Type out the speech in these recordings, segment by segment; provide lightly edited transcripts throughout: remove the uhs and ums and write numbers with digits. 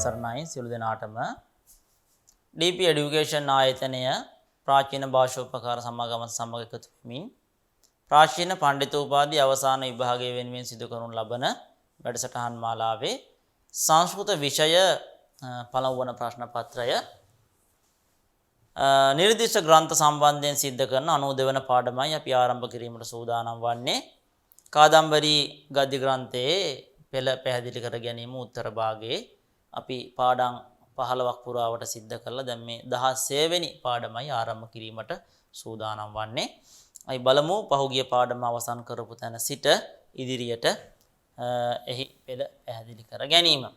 සරණයි සියලු දෙනාටම DP Education ආයතනය ප්‍රාචීන භාෂෝපකාර සමාගම සමග එකතු වෙමින් ප්‍රාචීන පඬිතෝපාධි අවසාන විභාගය වෙනුවෙන් සිදු කරනු ලබන වැඩසටහන් මාලාවේ සංස්කෘත විෂය පළමු වන ප්‍රශ්න පත්‍රය නිර්දිෂ්ට ග්‍රන්ථ සම්බන්ධයෙන් සිද්ධ කරන 92 වන පාඩමයි අපි ආරම්භ කිරීමට සූදානම් වන්නේ. කාදම්බරි ගද්‍ය ග්‍රන්ථයේ පෙළ පැහැදිලි කර ගැනීම උත්තර භාගයේ අපි පාඩම් 15ක් පුරාවට සිද්ධ කරලා දැන් මේ 16 වෙනි පාඩමයි ආරම්භ කිරීමට සූදානම් වන්නේ. අපි බලමු පහුගිය පාඩම අවසන් කරපු තැන සිට ඉදිරියට එහි පෙළ පැහැදිලි කර ගැනීම.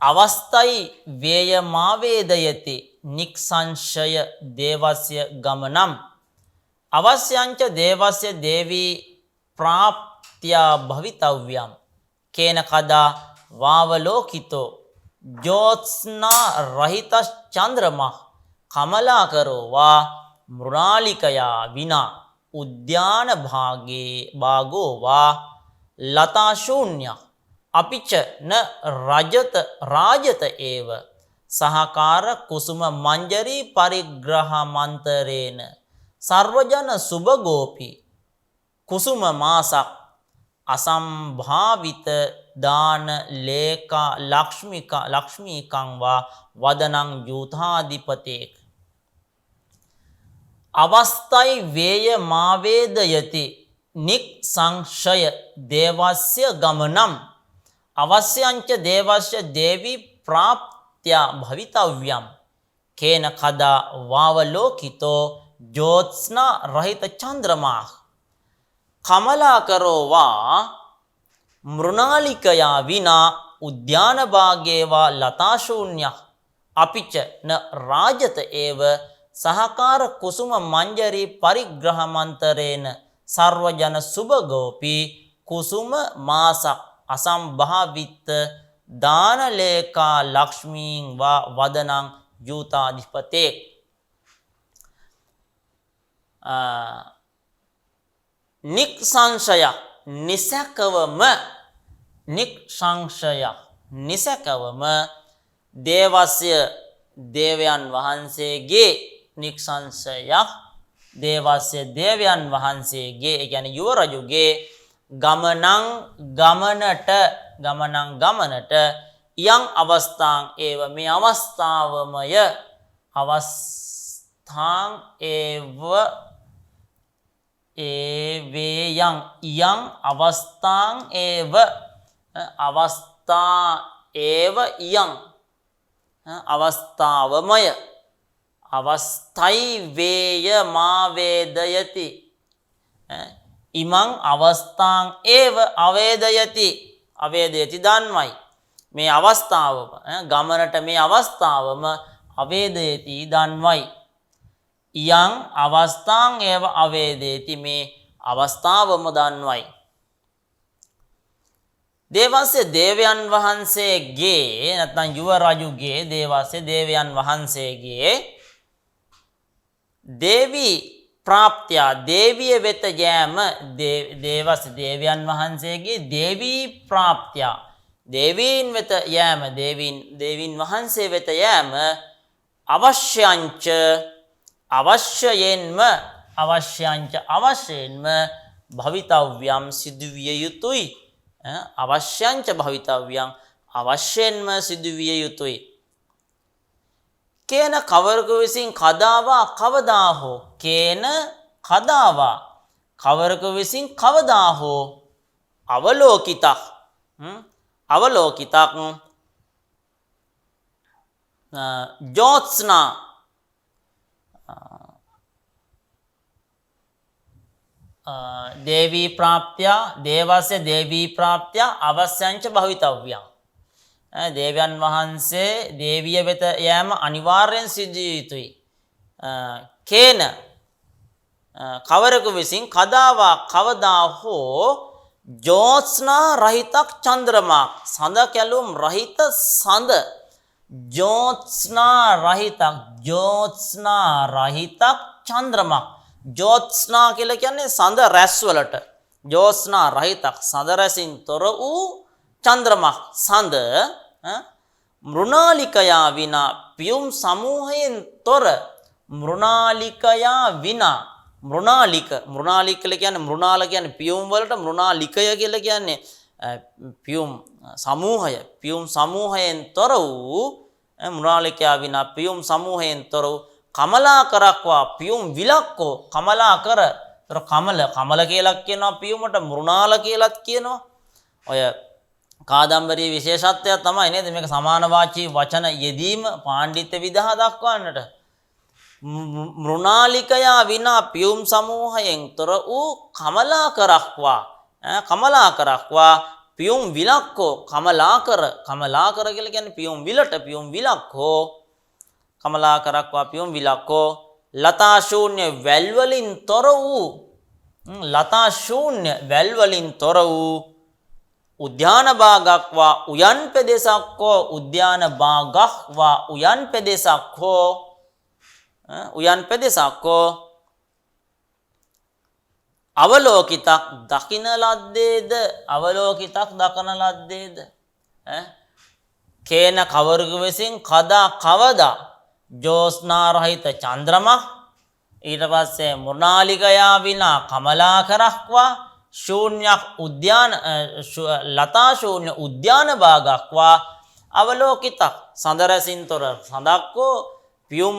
අවස්ථයි වේයමාවේදයති නික්සංශය දේවස්ය ගමනම් අවස්යංච දේවස්ය දේවී ප්‍රාප්ත්‍යා භවිතව්‍යම් කේන කදා වාවලෝකිතෝ ජෝත්ස්නා රහිතස් චන්ද්‍රමා කමලාකරෝ වා මෘණාලිකයා විනා උද්‍යාන භාගෝ වා ලතා ශූන්‍යක් අපිච න රාජත ඒව සහකාර කුසුම මංජරී පරිග්‍රහමන්තරේන සර්වජන සුභගෝපි කුසුම මාසක් අසම්භාවිත දාන ලේකා ලක්ෂ්මීකං වා වදනං යූතාධිපතේක් අවස්ථයි වේයමාවේදයති නික්සංශය දේවස්ය ගමනම් අවස්යංච දේවස්ය දේවී ප්‍රාප්ත්‍යා භවිතව්‍යම් කේන කදා වාවලෝකිතෝ ජෝත්ස්නා රහිත චන්ද්‍රමා කමලාකරෝ වා මෘණාලිකයා විනා උද්‍යාන භාගේ වා ලතා ශූන්‍යක් අපිච න රාජත ඒව සහකාර කුසුම මංජරී පරිග්‍රහමන්තරේන සර්වජන සුභගෝපි කුසුම මාසක් අසම්භාවිත දානලේකා ලක්ෂ්මීන් වා වදනං යූතාධිපතේක් නික්සංශය නිසකවම දේවස්ය දේවයන් වහන්සේගේ නික්සංශයක් දේවස්ය දේවයන් වහන්සේගේ ඒ කියන්නේ යුව රජුගේ ගමනට යම් අවස්ථාන් ඒව මේ අවස්ථාවමය අවස්ථාන් ඒව ඒවයන් යම් අවස්ථාන් ඒව අවස්ථා ඒව යම් අවස්ථාවමය අවස්ථයි වේයමාවේදයති ඉමං අවස්ථාන් ඒව අවේදයති දන්වයි මේ අවස්ථාවම ගමනට මේ අවස්ථාවම අවේදයති දන්වයි යං අවස්ථාන් ඒව අවේදේති මේ අවස්ථාවම දන්වයි දේවස්ය දේවයන් වහන්සේගේ නැත්නම් යුව රජුගේ දේවස්ය දේවයන් වහන්සේගේ දේවී ප්‍රාප්ත්‍යා දේවිය වෙත යෑම දේවස්ය දේවයන් වහන්සේගේ දේවී ප්‍රාප්ත්‍යා දේවීන් වෙත යෑම දේවීන් වහන්සේ වෙත යෑම අවශ්‍යංච අවශ්‍යයෙන්ම භවිතව්‍යම් සිදුවිය යුතුයි අවශ්‍යංච භවිතව්‍යම් අවශ්‍යෙන්ම සිදුවිය යුතුයි කේන කවරක විසින් කදාවා කවදා හෝ කේන කදාවා කවරක විසින් කවදා හෝ අවලෝකිතක් ජෝත්ස්නා දේවී ප්‍රාප්ත්‍යා දේවස්ය දේවී ප්‍රාප්ත්‍යා අවශ්‍යංච භවිතව්‍යං දේවයන් වහන්සේ දේවිය වෙත යෑම අනිවාර්යෙන් සිදුවිය යුතුයි කේන කවරෙකු විසින් කදාවා කවදා හෝ ජෝත්ස්නා රහිතක් චන්ද්‍රමා සඳ කැලුම් රහිත සඳ ජෝත්ස්නා රහිතක් චන්ද්‍රමා ජෝත්ස්නා කියලා කියන්නේ සඳ රැස් වලට ජෝත්ස්නා රහිතක් සඳ රැසින් තොර වූ චන්ද්‍රමක් සඳ මෘණාලිකයා විනා පියුම් සමූහයෙන් තොර මෘණාලිකයා විනා මෘණාලික කියලා කියන්නේ මෘණාල කියන්නේ පියුම් වලට මෘණාලිකය කියලා කියන්නේ පියුම් සමූහයෙන් තොර වූ මෘණාලිකයා විනා පියුම් සමූහයෙන් තොර වූ කමලාකරක්වා පියුම් විලක්කෝ කමලාකර කමල කියලා කියනවා පියුමට මෘණාල කියලාත් කියනවා. ඔය කාදම්බරී විශේෂත්වයක් තමයි නේද මේක සමානවාචී වචන යෙදීම පාණ්ඩිත්‍ය විදහා දක්වන්නට. මෘණාලිකයා විනා පියුම් සමූහයෙන් තොර වූ කමලාකරක්වා පියුම් විලක්කෝ කමලාකර කියලා කියන්නේ පියුම් විලට පියුම් විලක්කෝ කමලාකරක්වා පියුම් විලක්කෝ ලතා ශූන්‍ය වැල් වලින් තොර වූ උද්‍යාන භාගක්වා උයන් පෙදෙසක්කෝ උයන් පෙදෙසක්කෝ අවලෝකිතක් දකින ලද්දේද කේන කවරක විසින් කවදා ජෝස්නාරහිත චන්ද්‍රමක් ඊට පස්සේ මෘණාලිකයා විනා කමලාකරක්වා ශූන්‍යක් ලතා ශූන්‍ය උද්‍යාන භාගක්වා අවලෝකිතක් සඳරැසින් තොර සඳක්කෝ පියුම්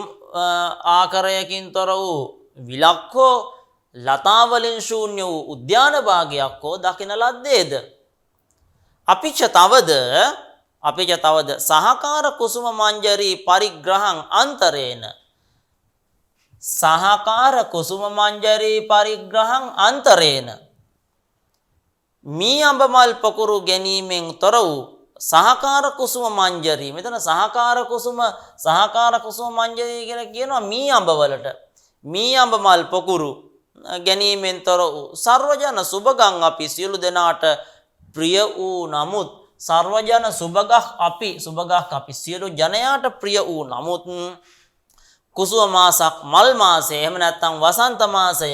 ආකරයකින් තොර වූ විලක්කෝ ලතාවලින් ශූන්‍ය වූ උද්‍යාන භාගයක්කෝ දකින ලද්දේද. අපිච තවද සහකාර කුසුම මංජරී පරිග්‍රහං අන්තරේන මී අඹමල් පකුරු ගැනීමෙන් තොර වූ සහකාර කුසුම මංජරී. මෙතන සහකාර කුසුම මංජරී කියලා කියනවා මී අඹවලට. මී අඹමල් පකුරු ගැනීමෙන් තොර වූ සර්වජන සුභගං අපි සියලු දෙනාට ප්‍රිය වූ නමුත් සර්වජන සුභගක් අපි සියලු ජනයාට ප්‍රිය වූ නමුත් කුසුම මාසක් මල් මාසය එහෙම නැත්නම් වසන්ත මාසය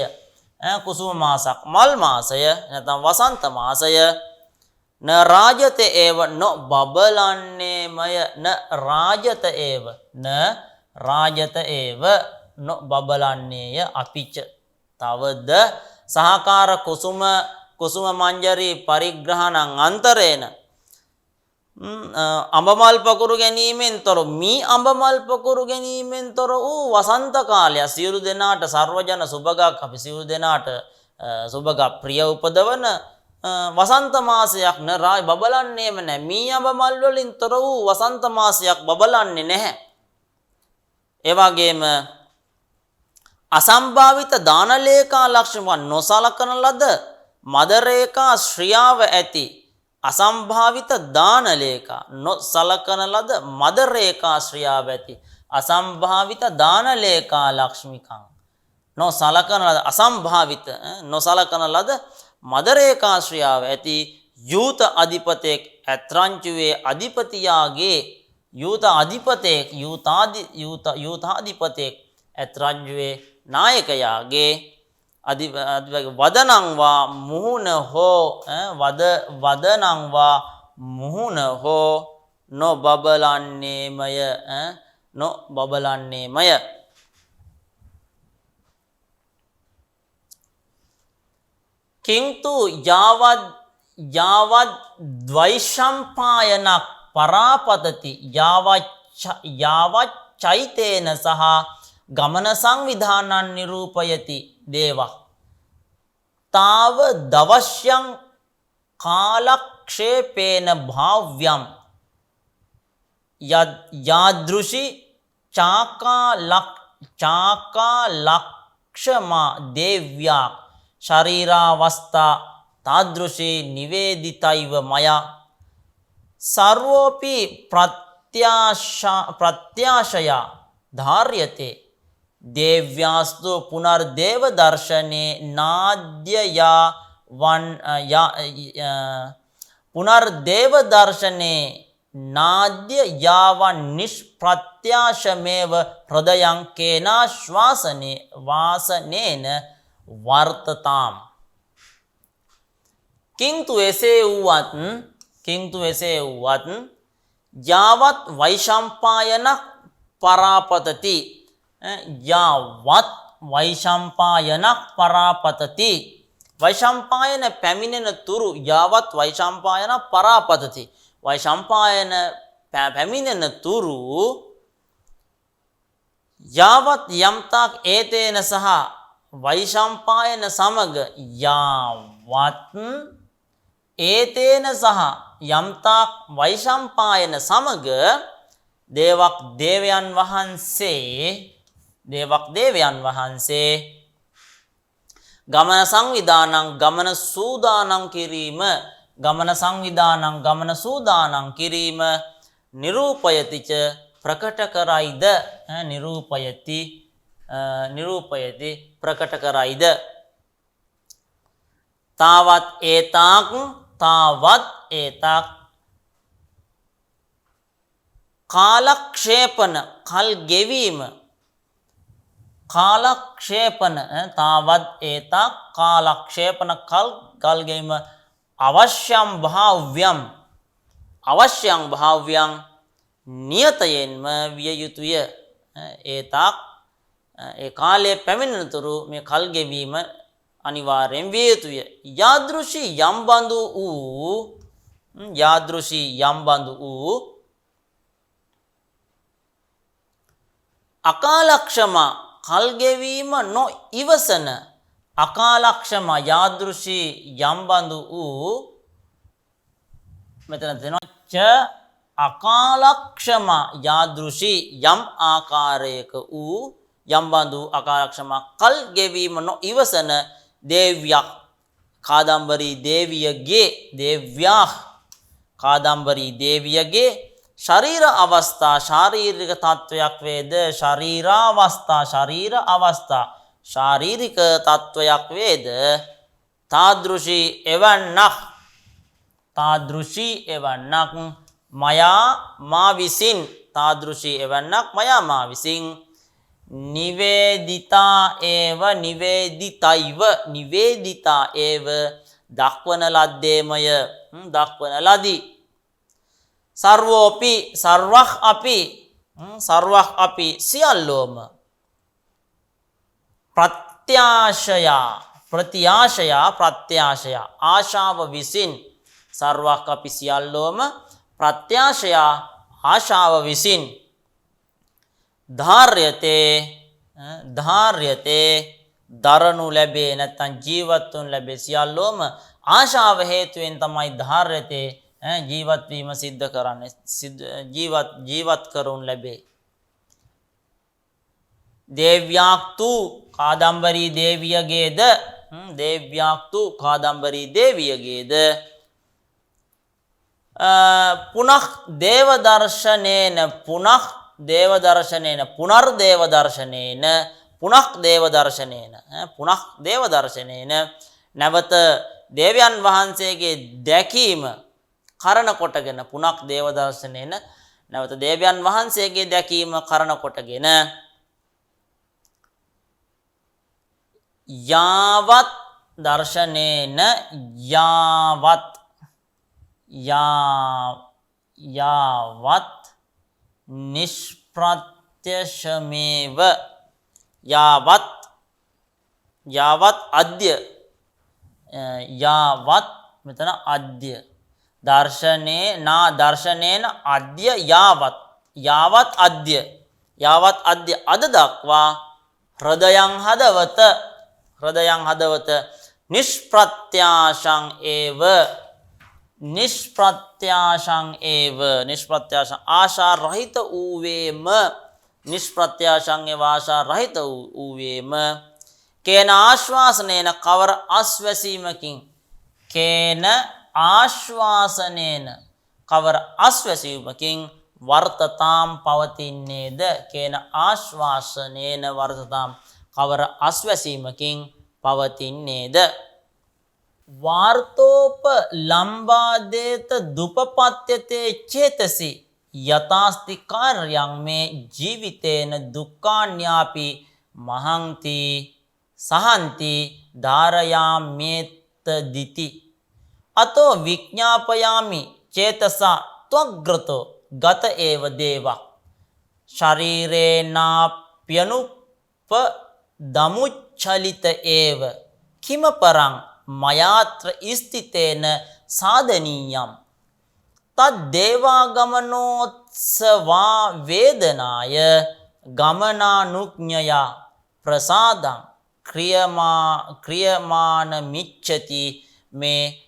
කුසුම මාසක් මල් මාසය නැත්නම් වසන්ත මාසය න රාජත ඒව බබලන්නේය අපිච තවද සහකාර කුසුම මංජරී පරිග්‍රහණං අන්තරේන අඹමල් පකුරු ගැනීමෙන් තොර මී අඹමල් පකුරු ගැනීමෙන් තොර වූ වසන්ත කාලය සියලු දෙනාට සර්වජන සුභගක් අපි සියලු දෙනාට සුභග ප්‍රිය උපදවන වසන්ත මාසයක් නරායි බබලන්නේම නැහැ. මී අඹමල් වලින් තොර වූ වසන්ත මාසයක් බබලන්නේ නැහැ. ඒ වගේම අසම්භාවිත දාන ලේඛා ලක්ෂණ නොසලකන ලද මද රේඛා ශ්‍රියාව ඇති අසම්භාවිත දාන ලේඛා නොසලකන ලද මද රේඛා ශ්‍රියාව ඇති අසම්භාවිත දාන ලේඛා ලක්ෂ්මිකං නොසලකන ලද මද රේඛා ශ්‍රියාව ඇති යූත අධිපතෙක් ඇත්රංචුවේ අධිපතියාගේ යූතාධිපතෙක් ඇත්රංචුවේ නායකයාගේ වදනංවා මුහුණ හෝ නොබබලන්නේමය කින්තු යාවත් ද්වෛශම්පායනක් පරාපතති යාවත් චෛතේන සහ ගමන සංවිධානං නිරූපයති දේවා තාව දවශ්‍යං කාලක්ෂේපේන භාව්‍යම් යාදෘෂි චාකාලක්ෂමා දේව්‍යා ශරීරාවස්ථා තාදෘෂී නිවේදිතයිව මයා සර්වෝපි ප්‍රත්‍යාශයා ධාර්යතේ දේව්‍යාස්තු පුනර්දේව දර්ශනේ නාද්‍ය යාවන් නිෂ්ප්‍රත්‍යාශමේව හෘදයං කේනාශ්වාසනේ වාසනේන වර්තතාම්. කින්තු එසේ වුවත් කින්තු එසේ වුවත් යාවත් වෛශම්පායන පරාපතති යාවත් වෛශම්පායනක් පරාපතති වෛශම්පායන පැමිණෙන තුරු යාවත් වෛශම්පායන පරාපතති වෛශම්පායන පැමිණෙන තුරු යාවත් යම්තාක් ඒතේන සහ වෛශම්පායන සමග යාවත් ඒතේන සහ යම්තාක් වෛශම්පායන සමග දේවක් දේවයන් වහන්සේ ගමන සංවිධානං ගමන සූදානම් කිරීම නිරූපයතිච ප්‍රකට කරයිද නිරූපයති ප්‍රකට කරයිද තාවත් ඒතාක් කාලක්ෂේපන කල් ගෙවීම තාවත් ඒතාක් කාලක්ෂේපන කල් ගෙවීම අවශ්‍යම් භාව්‍යං නියතයෙන්ම විය යුතුය ඒතාක් ඒ කාලයේ පැමිණෙනතුරු මේ කල් ගෙවීම අනිවාර්යෙන් විය යුතුය යාදෘශී යම්බඳු වූ අකාලක්ෂම කල් ගෙවීම නොඉවසන අකාලක්ෂම යාදෘශී යම්බඳු වූ මෙතන දෙනවා ච අකාලක්ෂම යාදෘශී යම් ආකාරයක වූ යම්බඳු අකාලක්ෂම කල් ගෙවීම නොඉවසන දේව්‍යක් කාදම්බරී දේවියගේ ශරීර අවස්ථා ශාරීරික තත්වයක් වේද ශරීර අවස්ථා ශාරීරික තත්වයක් වේද තාදෘශී එවන්නක් මා විසින් නිවේදිතා ඒව දක්වන ලදී සර්වක් අපි සියල්ලෝම ප්‍රත්‍යාශය ආශාව විසින් සර්වක් අපි සියල්ලෝම ප්‍රත්‍යාශය ආශාව විසින් ධාර්යතේ දරනු ලැබේ නැත්නම් ජීවත් වනු ලැබේ සියල්ලෝම ආශාව හේතුවෙන් තමයි ධාර්යතේ ජීවත් වීම සිද්ධ කරන්නේ ජීවත් කරනු ලැබේ දේව්‍යාක්තු කාදම්බරී දේවියගේද පුනක් දේවදර්ශනේන නැවත දේවයන් වහන්සේගේ දැකීම කරන කොටගෙන පුනක් දේවදර්ශනේන නැවත දේවයන් වහන්සේගේ දැකීම කරන කොටගෙන යාවත් දර්ශනේන යාවත් නිෂ්ප්‍රත්‍යශමේව යාවත් මෙතන අද්‍ය දර්ශනේන අද්‍ය යාවත් අද්‍ය අද දක්වා හෘදයං හදවත නිෂ්ප්‍රත්‍යාශං ආශා රහිත වූවේම කේන ආශ්වාසනේන කවර ආශ්වාසනේන වර්තතාම් පවතින්නේද කවර ආශ්වාසීමකින් පවතින්නේද වාර්තෝප ලම්බාදේත දුපපත්‍යතේ චේතසි යතාස්ති කාර්යං මේ ජීවිතේන දුක්ඛාන්‍යාපි මහංති සහන්ති ධාරයාමේත දිති අතෝ විඥාපයාමි චේතසා ත්වග්‍රතෝ ගත ඒව දේවා ශරීරේනාප්‍යනුප දමුච්චලිත ඒව කිම පරං මයාත්‍ර ස්ථිතේන සාධනීයම් තත් දේවාගමනෝත්සවා වේදනාය ගමනානුඥයා ප්‍රසාදං ක්‍රියමාන මිච්ඡති මේ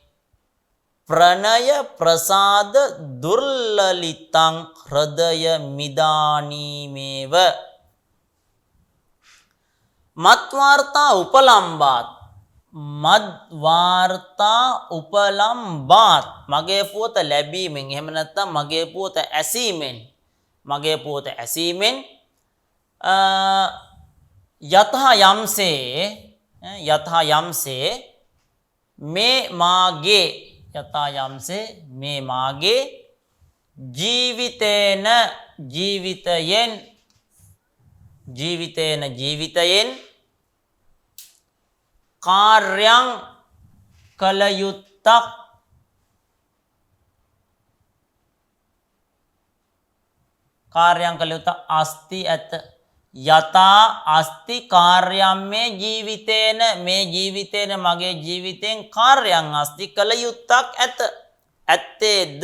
ප්‍රණය ප්‍රසාද දුර්ලලිතං හෘදය මිදානීමේව මත්වාර්තා උපලම්බාත් මද්වාර්තා උපලම්බාත් මගේ පුවත ලැබීමෙන් එහෙම නැත්නම් මගේ පුවත ඇසීමෙන් යතහ යම්සේ මේ මාගේ ජීවිතයෙන් කාර්යං කළ යුත්තක් අස්ති ඇත යතා අස්ති කාර්යම් මේ ජීවිතේන මගේ ජීවිතයෙන් කාර්යං අස්ති කළ යුත්තක් ඇත්තේද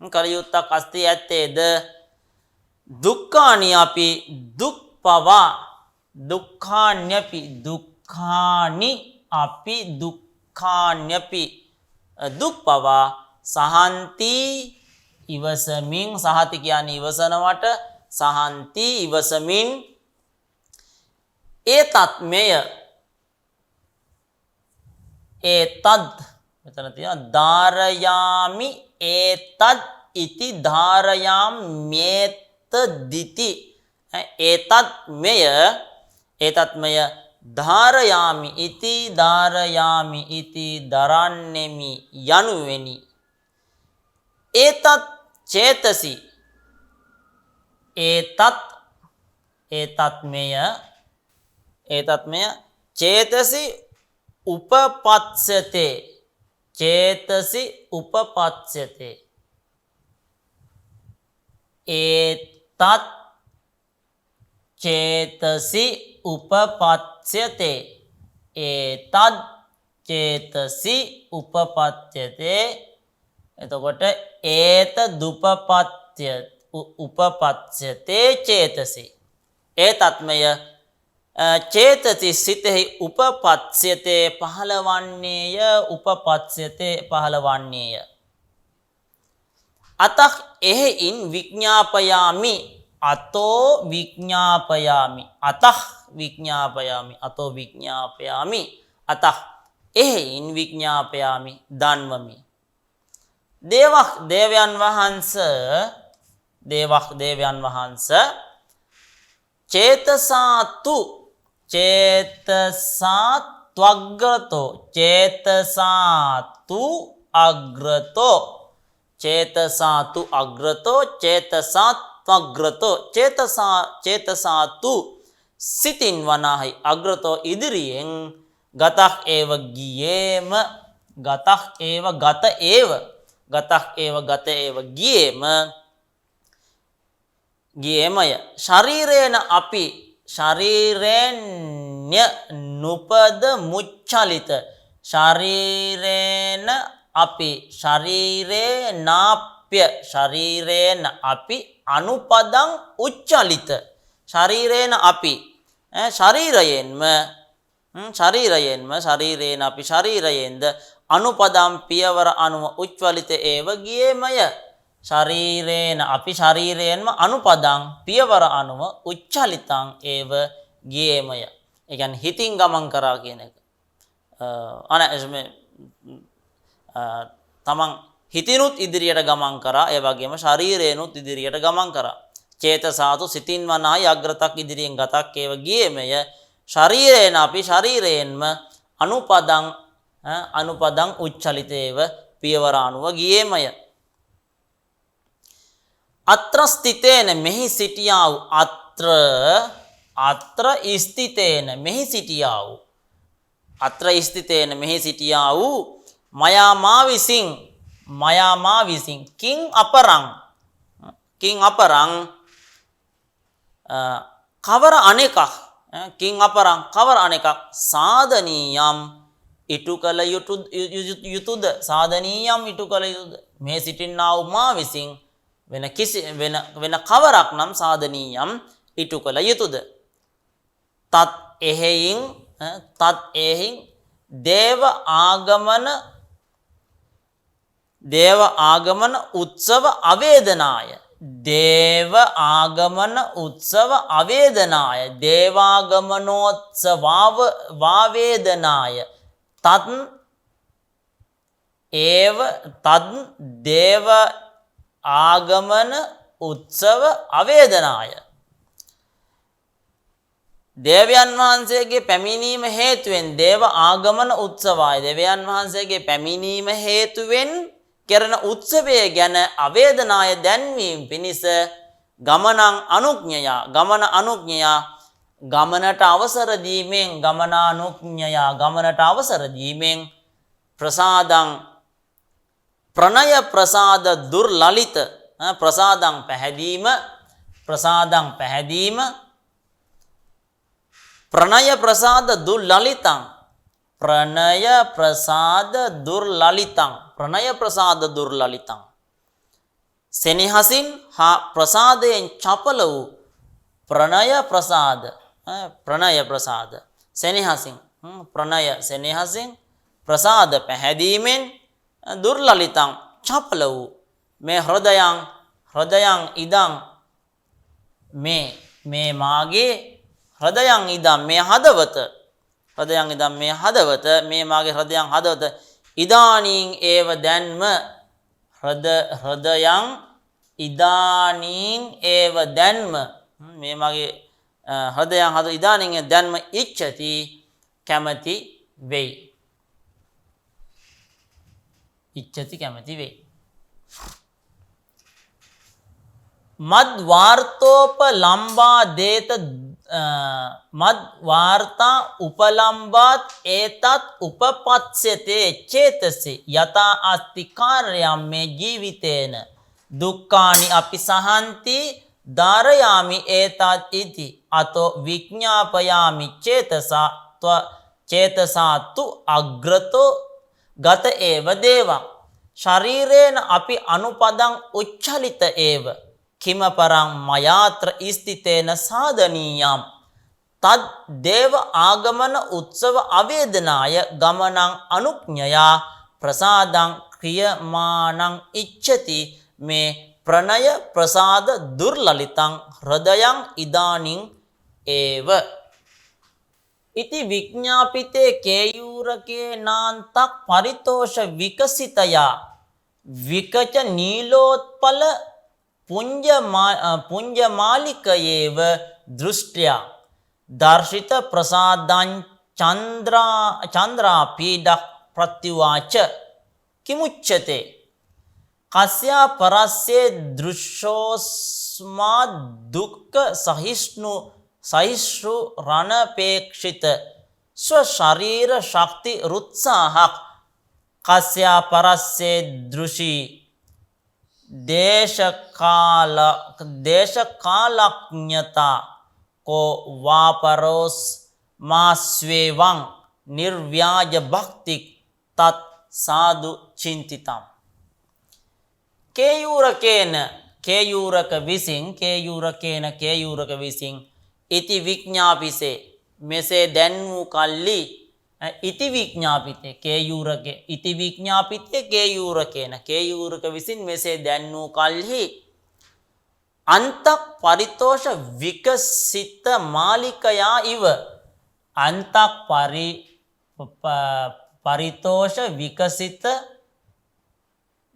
කළ යුත්තක් අස්ති ඇත්තේද දුක්ඛානි අපි දුක් පවා දුක්ඛාන්‍යපි දුක් පවා සහන්ති ඉවසමින් සහති කියන්නේ ඉවසනවට සහන්ති ඉවසමින් මෙතන තියෙනවා ධාරයාමි ඒතත් ඉති ධාරයාමේත දිති ඒතත් මෙය ධාරයාමි ඉති දරන්නෙමි යනුවෙනි ඒතත් චේතසි ඒතත් මෙය චේතසි උපපත්ස්යතේ ඒතත් චේතසි උපපත්ස්යතේ එතකොට උපපත්ස්යතේ චේතසි ඒතත්මය චේතසි සිතෙහි උපපත්ස්යතේ පහළවන්නේය අතක් එහෙයින් විඥාපයාමි අතෝ විඥාපයාමි අතහ එහෙයින් විඥාපයාමි දන්වමි දේවයන් වහන්ස චේතසාතු චේතසාතු සිතින් වනාහි අග්‍රතෝ ඉදිරියෙන් ගතක් ඒව ගියේමය ශරීරේන අපි ශරීරේන්‍ය නුපද මුච්චලිත ශරීරේන අපි ශරීරේන අපි අනුපදං උච්චලිත ශරීරේන අපි ශරීරයෙන් අපි ශරීරයෙන්ද අනුපදම් පියවර අනුව උච්චලිත ඒව ගියේමය ශරීරේන අපි ශරීරයෙන්ම අනුපදං පියවර අනුව උච්චලිතං ඒව ගියේමය ඒ කියන්නේ හිතින් ගමන් කරා කියන එක තමන් හිතිනුත් ඉදිරියට ගමන් කරා ඒ වගේම ශරීරේනුත් ඉදිරියට ගමන් කරා චේතසාතු සිතින් වනාහි අග්‍රතක් ඉදිරියෙන් ගතක් ඒව ගියේමය ශරීරේන අපි ශරීරයෙන්ම අනුපදං උච්චලිතේව පියවර අනුව ගියේමය අත්‍ර ස්ථිතේන මෙහි සිටියා වූ අත්‍ර ස්ථිතේන මෙහි සිටියා වූ මයා මා විසින් මයා මා විසින් කිං අපරං කවර අනෙකක් කිං අපරං කවර අනෙකක් සාධනීයම් ඉටු කළ යුතුද සාධනීයම් ඉටු කළ යුතුද මේ සිටින්නා වූ මා විසින් වෙන කවරක් නම් සාධනීයම් ඉටු කළ යුතුද තත් එහෙයින් දේව ආගමන උත්සව අවේදනාය දේවාගමනෝත්සවාවේදනාය තත් දේව ආගමන උත්සව අවේදනාය දේවයන් වහන්සේගේ පැමිණීම හේතුවෙන් දේව ආගමන උත්සවය දේවයන් වහන්සේගේ පැමිණීම හේතුවෙන් කරන උත්සවය ගැන අවේදනාය දැන්වීම පිණිස ගමන අනුඥයා ගමනට අවසර දීමෙන් ප්‍රසාදං ප්‍රණය ප්‍රසාද දුර්ලලිත ප්‍රසාදං පැහැදීම ප්‍රණය ප්‍රසාද දුර්ලලිතං සෙනෙහසින් හා ප්‍රසාදයෙන් චපල වූ ප්‍රණය ප්‍රසාද සෙනෙහසින් ප්‍රසාද පැහැදීමෙන් දුර්ලලිතං චපල වූ මේ හෘදයන් ඉදං මේ මාගේ හෘදයන් ඉදම් මේ හදවත මේ මාගේ හෘදයන් හදවත ඉදානීන් ඒව දැන්ම හෘදයන් ඉදානීන් ඒව දැන්ම මේ මගේ හෘදයන් හද ඉදානීන් දැන්ම ඉච්ඡති කැමති වෙයි මද් වාර්තා උපලම්බාත් ඒතත් උපපත්ස්යතේ චේතසි යතා අස්ති කාර්යම් මේ ජීවිතේන දුක්ඛානි අපි සහන්ති ධාරයාමි ඒතත් ඉති අතෝ විඥාපයාමි චේතසාතු අග්‍රතෝ ගත ඒව දේවා ශරීරේන අපි අනුපදං උච්චලිත ඒව කිමපරං මයාත්‍ර ස්ථිතේන සාධනීයම් තද් දේව ආගමන උත්සව අවේදනාය ගමනං අනුඥයා ප්‍රසාදං ක්‍රියමානං ඉච්ඡති මේ ප්‍රණය ප්‍රසාද දුර්ලලිතං හෘදයන් ඉදානින් ඒව ඉති විඥාපිතේ කේයූරකේ නාන්තක් පරිතෝෂ විකසිතයා විකච නීලෝත්පල පුඤ්ජමාලිකයේව දෘෂ්ට්‍යා දර්ශිත ප්‍රසාදං චන්ද්‍රා පීඩක් ප්‍රත්‍යවාච කිමුච්ඡතේ කස්යා පරස්සේ දෘශ්‍යෝස්මා දුක්ඛ සහිෂ්ණු රණපේක්ෂිත ස්වශරීර ශක්ති රුත්සාහක් කස්යා පරස්සේ දෘෂි දේශකාලඥතා කෝ වාපරෝස් මාස්වේවං නිර්ව්‍යාජ භක්තික් තත් සාදු චින්තිතම් කේයූරක විසින් ඉති විඥාපිසේ මෙසේ දැන් වූ කල්ලි ඉති විඥාපිතේ කේයූරක විසින් මෙසේ දැන් වූ කල්හි අන්තක් පරිතෝෂ විකසිත මාලිකයා ඉව අන්තක් පරිතෝෂ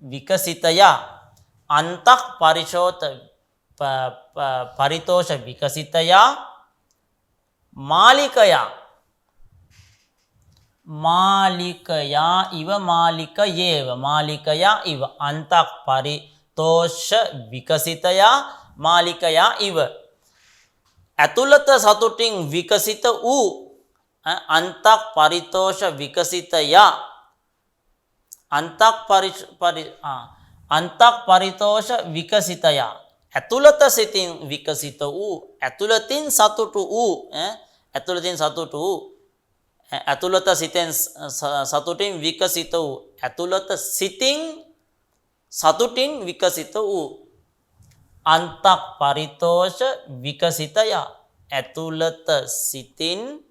විකසිතයා අන්තක් පරිතෝෂ විකසිතයා මාලිකයා ඉව අන්තක් පරිතෝෂ විකසිතයා මාලිකයා ඉව ඇතුළත සතුටින් විකසිත වූ අන්තක් පරිතෝෂ විකසිතයා අන්තක් පරිතෝෂ විකසිතය ඇතුළත සිතින් විකසිත වූ ඇතුළතින් සතුටු වූ ඇතුළතින් සතුටු වූ ඇතුළත සිතෙන් සතුටින් විකසිත වූ ඇතුළත සිතින් සතුටින් විකසිත වූ අන්තක් පරිතෝෂ විකසිතය ඇතුළත සිතින්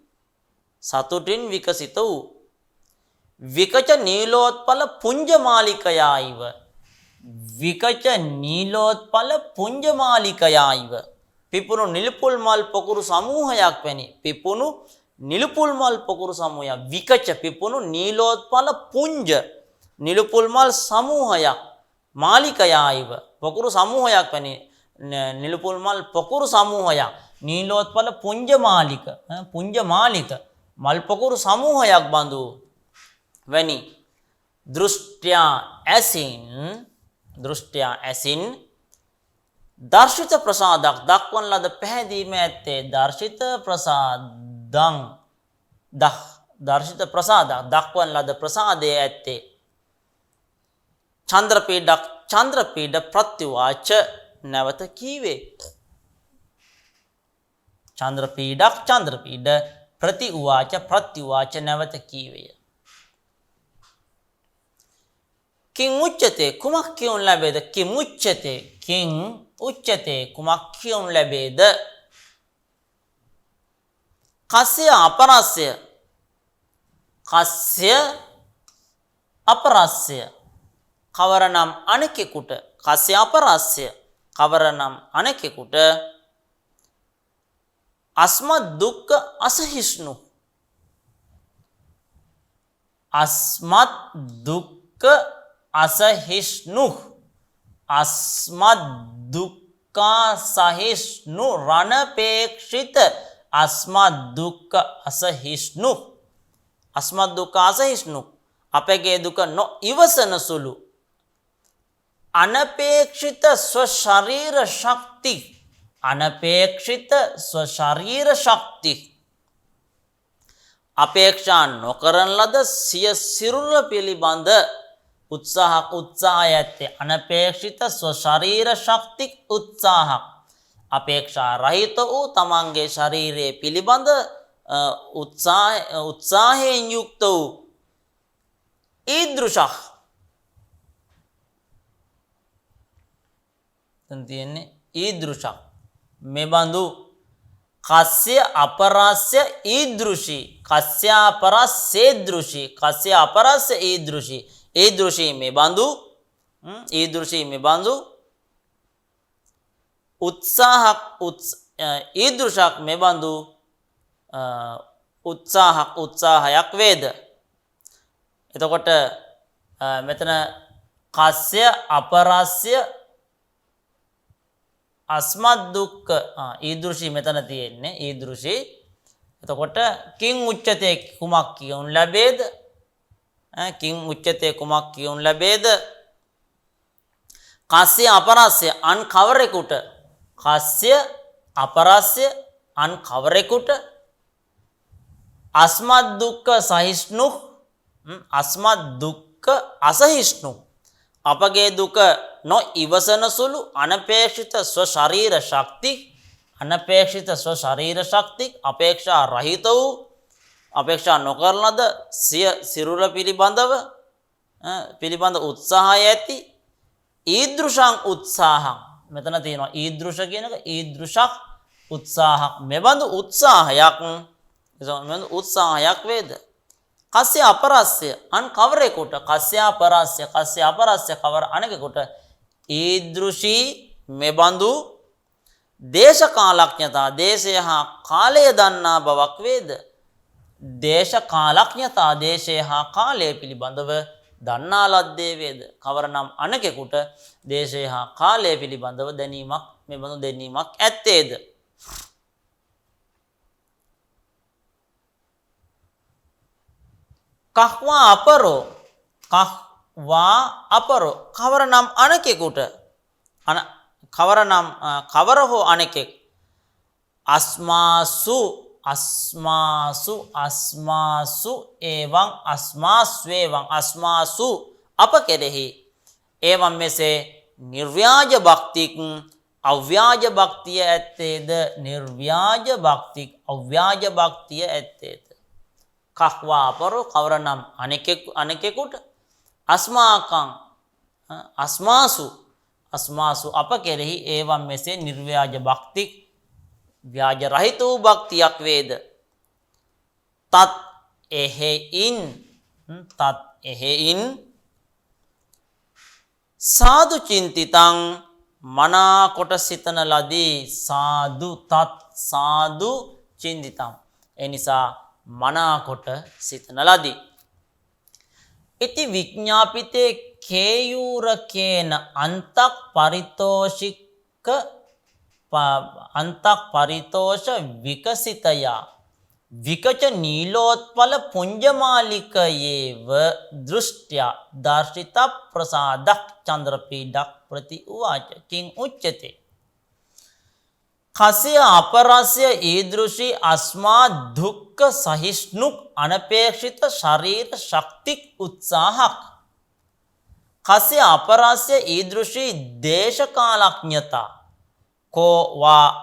සතුටින් විකසිත වූ විකච නීලෝත්පල පුංජමාලිකයායිව විකච නීලෝත්පල පුංජමාලිකයායිව පිපුණු නිලපුල් මල් පොකුරු සමූහයක් වැනි පිපුණු නිලපුල් මල් පොකුරු සමූහයක් විකච පිපුණු නීලෝත්පල පුංජ නිලපුල් මල් සමූහයක් මාලිකයායිව පොකුරු සමූහයක් වැනි නිලපුල් මල් පොකුරු සමූහයක් නීලෝත්පල පුංජමාලික පුංජමාලික මල් පොකුරු සමූහයක් බඳු වැනි දෘෂ්ට්‍යා ඇසින් දර්ශිත ප්‍රසාදක් දක්වන ලද පැහැදීම ඇත්තේ දර්ශිත ප්‍රසාදක් දක්වන ලද ප්‍රසාදය ඇත්තේ චන්ද්‍රපීඩ ප්‍රත්‍යවාච නැවත කීවේ චන්ද්‍රපීඩ ප්‍රතිවාච නැවත කීවේය කිං උච්චතේ කුමක් කියුන් ලැබේද කිං උච්චතේ කුමක් කියුන් ලැබේද කස්ය අපරස්ය කවරනම් අනෙකෙකුට කස්ය අපරස්ය කවරනම් අනෙකෙකුට අස්මත් දුක්ඛ අසහිෂ්ණු අස්මත් දුක්ඛ අසහිෂ්ණු අස්මත් දුක්ඛා සහිෂ්ණු රණපේක්ෂිත අස්මත් දුක්ඛ අසහිෂ්ණු අස්මත් දුක්ඛ අසහිෂ්ණු අපගේ දුක නොඉවසන සුළු අනපේක්ෂිත ස්වශරීර ශක්ති අනපේක්ෂිත ස්වශරීර ශක්ති අපේක්ෂා නොකරන ලද සිය සිරුර පිළිබඳ උත්සාහය ඇත්තේ අනපේක්ෂිත ස්වශරීර ශක්ති උත්සාහක් අපේක්ෂා රහිත වූ තමන්ගේ ශරීරයේ පිළිබඳ උත්සාහයෙන් යුක්ත වූ ඊදෘශක් තියෙන්නේ ඊදෘශක් මෙබඳු කස්ය අපරස්ය ඊදෘශී කස්යාපරස්සේදෘශී කස්ය අපරස්ය ඊදෘශී ඊදෘශී මෙබඳු ඊදෘශක් මෙබඳු උත්සාහයක් වේද එතකොට මෙතන කස්ය අපරස්ය අස්මත් දුක්ඛ ඊදෘශී මෙතන තියෙන්නේ ඊදෘශී එතකොට කිං උච්චතේ කුමක් කියුන් ලැබේද කිං උච්චතේ කුමක් කියුන් ලැබේද කස්ය අපරස්ය අන් කවරෙකුට කස්ය අපරස්ය අන් කවරෙකුට අස්මත් දුක්ඛ සහිෂ්ණු අස්මත් දුක්ඛ අසහිෂ්ණු අපගේ දුක නොඉවසන සුළු අනපේක්ෂිත ස්වශරීර ශක්ති අපේක්ෂා රහිත වූ අපේක්ෂා නොකරන ලද සිය සිරුර පිළිබඳ උත්සාහය ඇති ඊදෘශං උත්සාහං මෙතන තියෙනවා ඊදෘශ කියන එක ඊදෘශක් උත්සාහක් මෙබඳු උත්සාහයක් වේද කස්ය අපරස්ය අන් කවරෙකුට කස්ය අපරස්ය කවර අනෙකුට ඊදෘශී මෙබඳු දේශකාලඥතා දේශය හා කාලය දන්නා බවක් වේද දේශකාලඥතා දේශය හා කාලය පිළිබඳව දන්නා ලද්දේ වේද කවරනම් අනෙකුට දේශය හා කාලය පිළිබඳව දැනීමක් මෙබඳු දැනීමක් ඇත්තේද කහ්වා අපරෝ කවරනම් අනෙකුට කවර හෝ අනෙකෙක් අස්මාසු ඒවං අස්මාස්වේවං අස්මාසු අප කෙරෙහි එවම් මෙසේ නිර්ව්‍යාජ භක්තික් අව්‍යාජ භක්තිය ඇත්තේද නිර්ව්‍යාජ භක්තික් අව්‍යාජ භක්තිය ඇත්තේද කක්වා අපරෝ කවරනම් අනෙකෙකුට අස්මාකං අස්මාසු අප කෙරෙහි ඒවම් මෙසේ නිර්ව්‍යාජ භක්තික් ව්‍යාජ රහිත වූ භක්තියක් වේද තත් එහෙයින් සාදු චින්තිතං මනා කොට සිතන ලදී සාදු චින්තිතං එනිසා මනා කොට සිතන ලදී ඉති විඥාපිතේ කේයූරකේන අන්තක් පරිතෝෂ විකසිතයා විකච නීලෝත්පල පුංජමාලිකයේව දෘෂ්ට්‍යා දර්ශිත ප්‍රසාදක් චන්ද්‍රපීඩක් ප්‍රති උවාච කිං උච්චතේ කසය අපරස්ය ඊදෘෂි අස්මා දුක්ඛ සහිෂ්ණුක් අනපේක්ෂිත ශරීර ශක්තික් උත්සාහක් කසය අපරස්ය ඊදෘෂි දේශකාලඥතා කෝ වා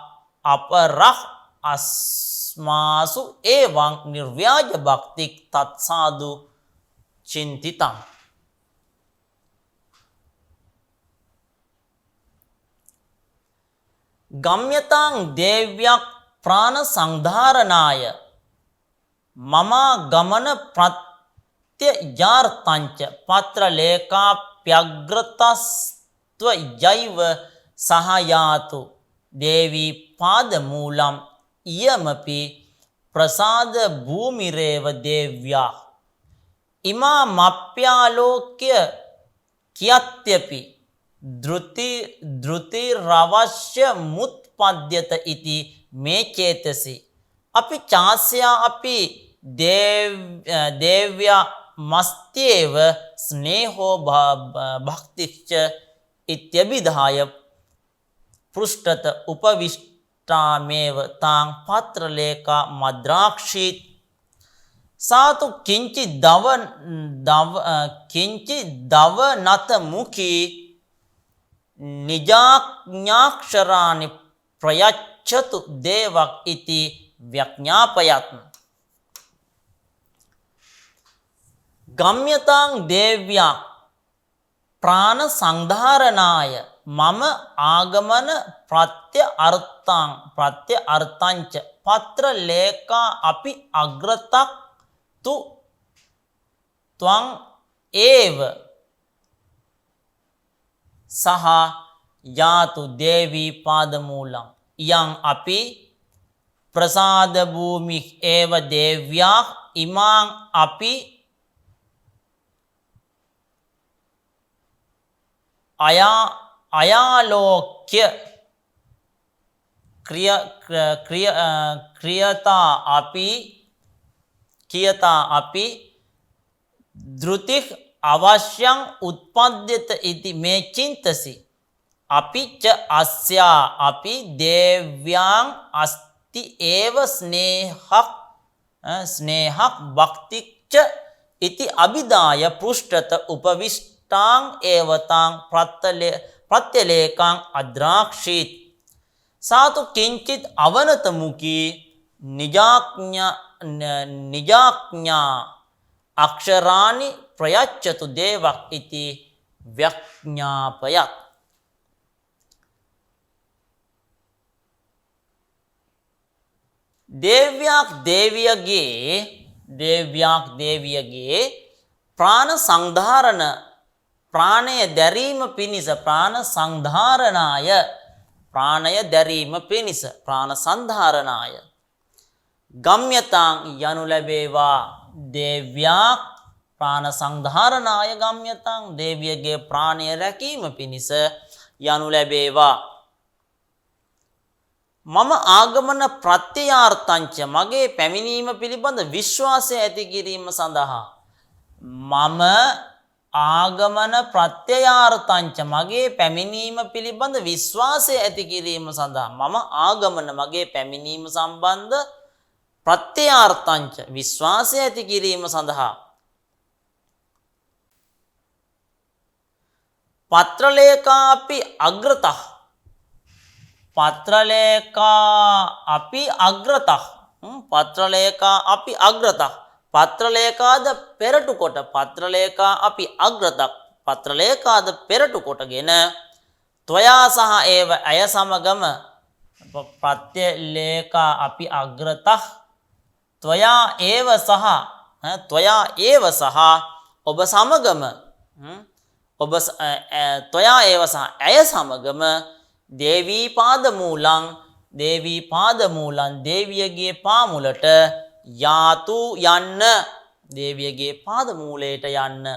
අපරහ අස්මාසු එවං නිර්ව්‍යාජ භක්තික් තත්සාදු චින්තිතං ගම්‍යතාං දේව්‍යක් ප්‍රාණ සංධාරණාය මමා ගමන ප්‍රත්‍යයාර්ථංච පත්‍ර ලේඛාප්‍යග්‍රතස්ත්ව යෛව සහයාතු දේවී පාදමූලම් ඉයමපි ප්‍රසාද භූමිරේව දේව්‍යා ඉමා මප්‍යාලෝක්‍ය කියත්‍යපි ධෘතිරවශ්‍ය මුත්පද්‍යත ඉති මේ චේතසි අපි චාස්යා අපි දේව්‍යා මස්ත්‍යේව ස්නේහෝ භක්තිච්ච ඉත්‍යබිධාය පෘෂ්ඨත උපවිෂ්ඨාමේව තාං පත්‍රලේඛා මද්‍රාක්ෂීත් සාතු කිංචි දව නත මුඛී නිජාඥාක්ෂරානි ප්‍රයච්ඡතු දේවක් ඉති ව්‍යඥාපයත් ගම්‍යතාං දේව්‍යා ප්‍රාණ සංධාරණාය මම ආගමන ප්‍රත්‍යඅර්ථංච පත්‍ර ලේඛා අපි අග්‍රතක් තු ත්වං ඒව සහ යාතු දේවී පාදමූලං යං අපි ප්‍රසාද භූමි ඒව දේව්‍යා ඉමාං අපි අයාලෝක්‍ය කියතා අපි ධෘතික් අවශ්‍යං උත්පද්‍යත ඉති මේ චින්තසි අපි ච අස්යා අපි දේව්‍යාං අස්ති ඒව ස්නේහක් භක්තිච්ච ඉති අභිදාය පෘෂ්ඨත උපවිෂ්ඨාං ඒවතාං ප්‍රත්‍යලේඛං අද්‍රාක්ෂීත් සාතු කිංචිත් අවනතමුකී නිජාඥා අක්ෂරානි ප්‍රයච්ඡතු දේවක් ඉති ව්‍යඥාපයත් දේව්‍යක් දේවියගේ ප්‍රාණ සංධාරණ ප්‍රාණය දැරීම පිණිස ප්‍රාණ සංධාරණාය ප්‍රාණය දැරීම පිණිස ප්‍රාණ සංධාරණාය ගම්‍යතාං යනු ලැබේවා දේව්‍යක් ප්‍රාණ සංධාරණාය ගම්‍යතාං දේවියගේ ප්‍රාණය රැකීම පිණිස යනු ලැබේවා මම ආගමන ප්‍රත්‍යයාර්ථංච මගේ පැමිණීම පිළිබඳ විශ්වාසය ඇති කිරීම සඳහා මම ආගමන ප්‍රත්‍යයාර්ථංච මගේ පැමිණීම පිළිබඳ විශ්වාසය ඇති කිරීම සඳහා මම ආගමන මගේ පැමිණීම සම්බන්ධ ප්‍රත්‍යයාර්ථංච විශ්වාසය ඇති කිරීම සඳහා පත්‍රලේඛා අපි අග්‍රතः පත්‍රලේඛා අපි අග්‍රතः පත්‍රලේඛා අපි අග්‍රතः පත්‍රලේඛාද පෙරටු කොට පත්‍රලේඛා අපි අග්‍රතः පත්‍රලේඛාද පෙරටු කොටගෙන ත්වයා සහ ඒව අය සමගම පත්‍රලේඛා අපි අග්‍රතः ත්වයා ඒව සහ ඔබ සමගම ඔබ ත්වයා ඒව සහ ඇය සමගම දේවී පාදමූලං දේවියගේ පාමුලට යාතු යන්න දේවියගේ පාදමූලයට යන්න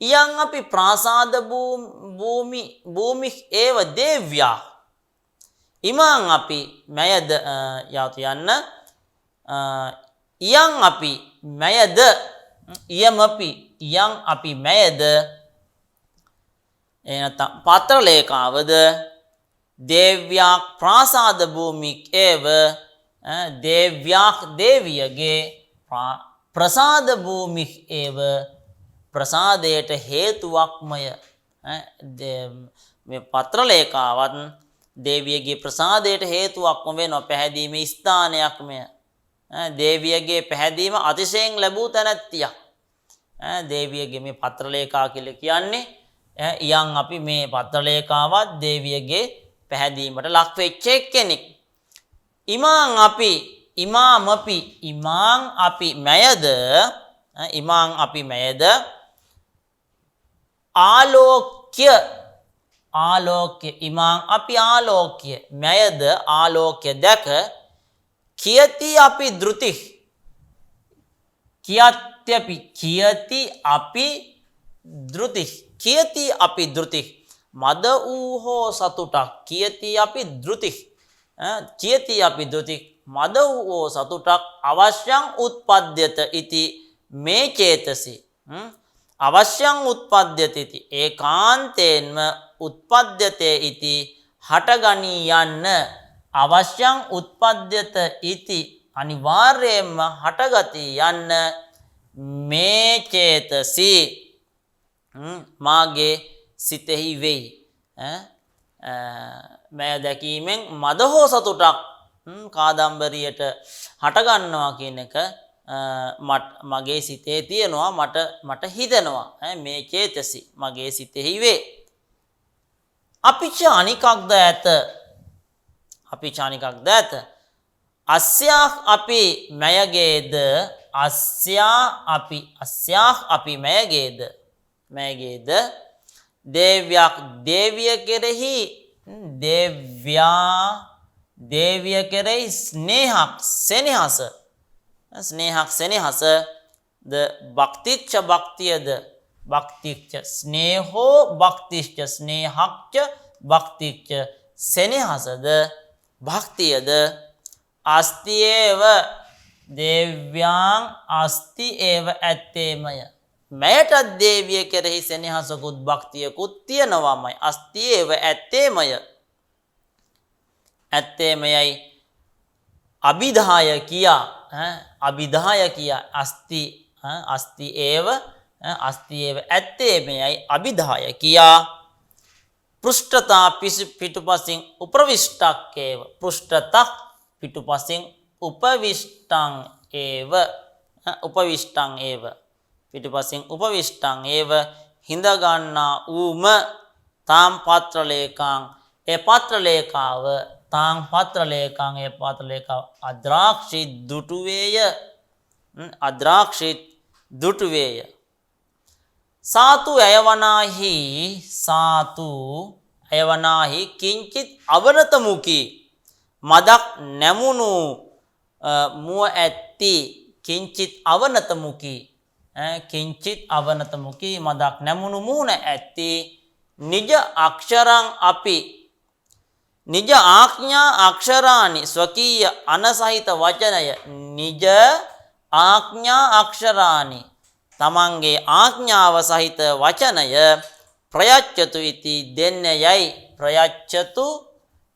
ඉයං අපි ප්‍රාසාද භූමි ඒව දේව්‍යා ඉමං අපි මයද යාතු යන්න ඉයං අපි මයද ඉයං අපි මයද එනතම් පත්‍රලේඛාවද දේව්‍යාක් ප්‍රාසාද භූමික් ඒව දේව්‍යාක් දේවියගේ ප්‍රසාද භූමික් ඒව ප්‍රසාදයට හේතුවක්මය මේ පත්‍රලේඛාවත් දේවියගේ ප්‍රසාදයට හේතුවක්ම වෙනවා පැහැදීමේ ස්ථානයක්මය දේවියගේ පැහැදීම අතිශයින් ලැබූ තැනැත්තියක් දේවියගේ මේ පත්‍රලේඛා කියලා කියන්නේ ඉයන් අපි මේ පත්‍රලේඛාවත් දේවියගේ පැහැදීමට ලක් වෙච්ච කෙනෙක් ඉමාං අපි මයද ආලෝක්‍ය ඉමාං අපි ආලෝක්‍ය මයද ආලෝක්‍ය දැක කියති අපි ධෘති මද වූහෝ සතුටක් කියති අපි ධෘති මද වූහෝ සතුටක් අවශ්‍යං උත්පද්‍යත ඉති මේ චේතසි අවශ්‍යං උත්පද්‍යත ඉති ඒකාන්තයෙන්ම උත්පද්‍යතේ ඉති හටගනී යන්න අවශ්‍යං උත්පද්‍යත ඉති අනිවාර්යයෙන්ම හටගති යන්න මේ චේතසි මාගේ සිතෙහි වෙයි මය දැකීමෙන් මද හෝ සතුටක් කාදම්බරියට හටගන්නවා කියන එක මගේ සිතේ තියෙනවා මට හිතෙනවා මේ චේතසි මගේ සිතෙහි වේ අපිච අනිකක්ද ඇත අස්යාක් අපි මයගේද අස්යාක් අපි මයගේද දේව්‍යක් දේවිය කෙරෙහි ස්නේහක් සෙනෙහස ද භක්තිච්ච භක්තියද භක්තිච්ච ස්නේහෝ භක්තිච්ච ස්නේහක්ච භක්තිච්ච සෙනෙහසද භක්තියද අස්තියේව දේව්‍යාං අස්ති ඒව ඇත්තේමය මයටත් දේවිය කෙරෙහි සෙනෙහසකුත් භක්තියකුත් තියෙනවාමයි අස්තියේව ඇත්තේමයයි අභිධාය කියා අස්ති ඒව ඇත්තේමයයි අභිධාය කියා පෘෂ්ඨතා පිටුපසින් උපවිෂ්ටක් ඒව පෘෂ්ඨතක් පිටුපසින් උපවිෂ්ටං ඒව හිඳගන්නා ඌම තාම් පත්‍රලේඛාං ඒ පත්‍රලේඛාව අද්‍රාක්ෂිත් දුටුවේය සාතු අයවනාහි කිංචිත් අවනතමුකී මදක් නැමුණු මුව ඇත්ති කිංචිත් අවනතමුකී මදක් නැමුණු මුහුණ ඇත්ති නිජ ආඥා අක්ෂරානි ස්වකීය අනසහිත වචනය නිජ ආඥා අක්ෂරානි තමන්ගේ ආඥාව සහිත වචනය ප්‍රයච්ඡතු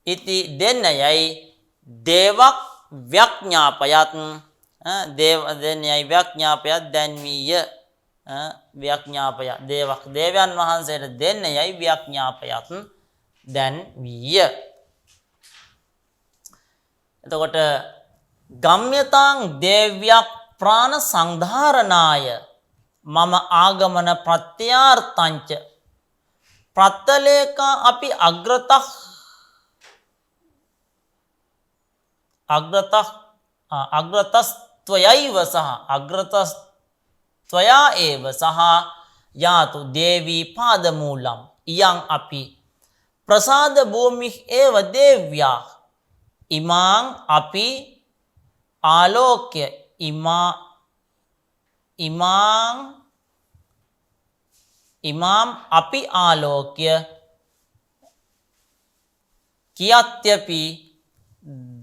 ඉති දෙන්නයයි දේවක් ව්‍යඥාපයත් දැන්වීය ව්‍යඥාපය දේවයන් වහන්සේට දෙන්නේයි ව්‍යඥාපයත් දැන් විය. එතකොට ගම්්‍යතාං දේව්‍යක් ප්‍රාණ සංධාරණාය මම ආගමන ප්‍රත්‍යාර්ථංච ප්‍රත්තලේකා අපි අග්‍රතස්ත්වයයිව සහ අග්‍රතස්ත්වයා ඒව සහ යාතු දේවී පාදමූලම් ඉයං අපි ප්‍රසාද භූමි ඒව දේව්‍යා ඉමාං අපි ආලෝක්‍ය ඉමාම් අපි ආලෝක්‍ය කියත්‍යපි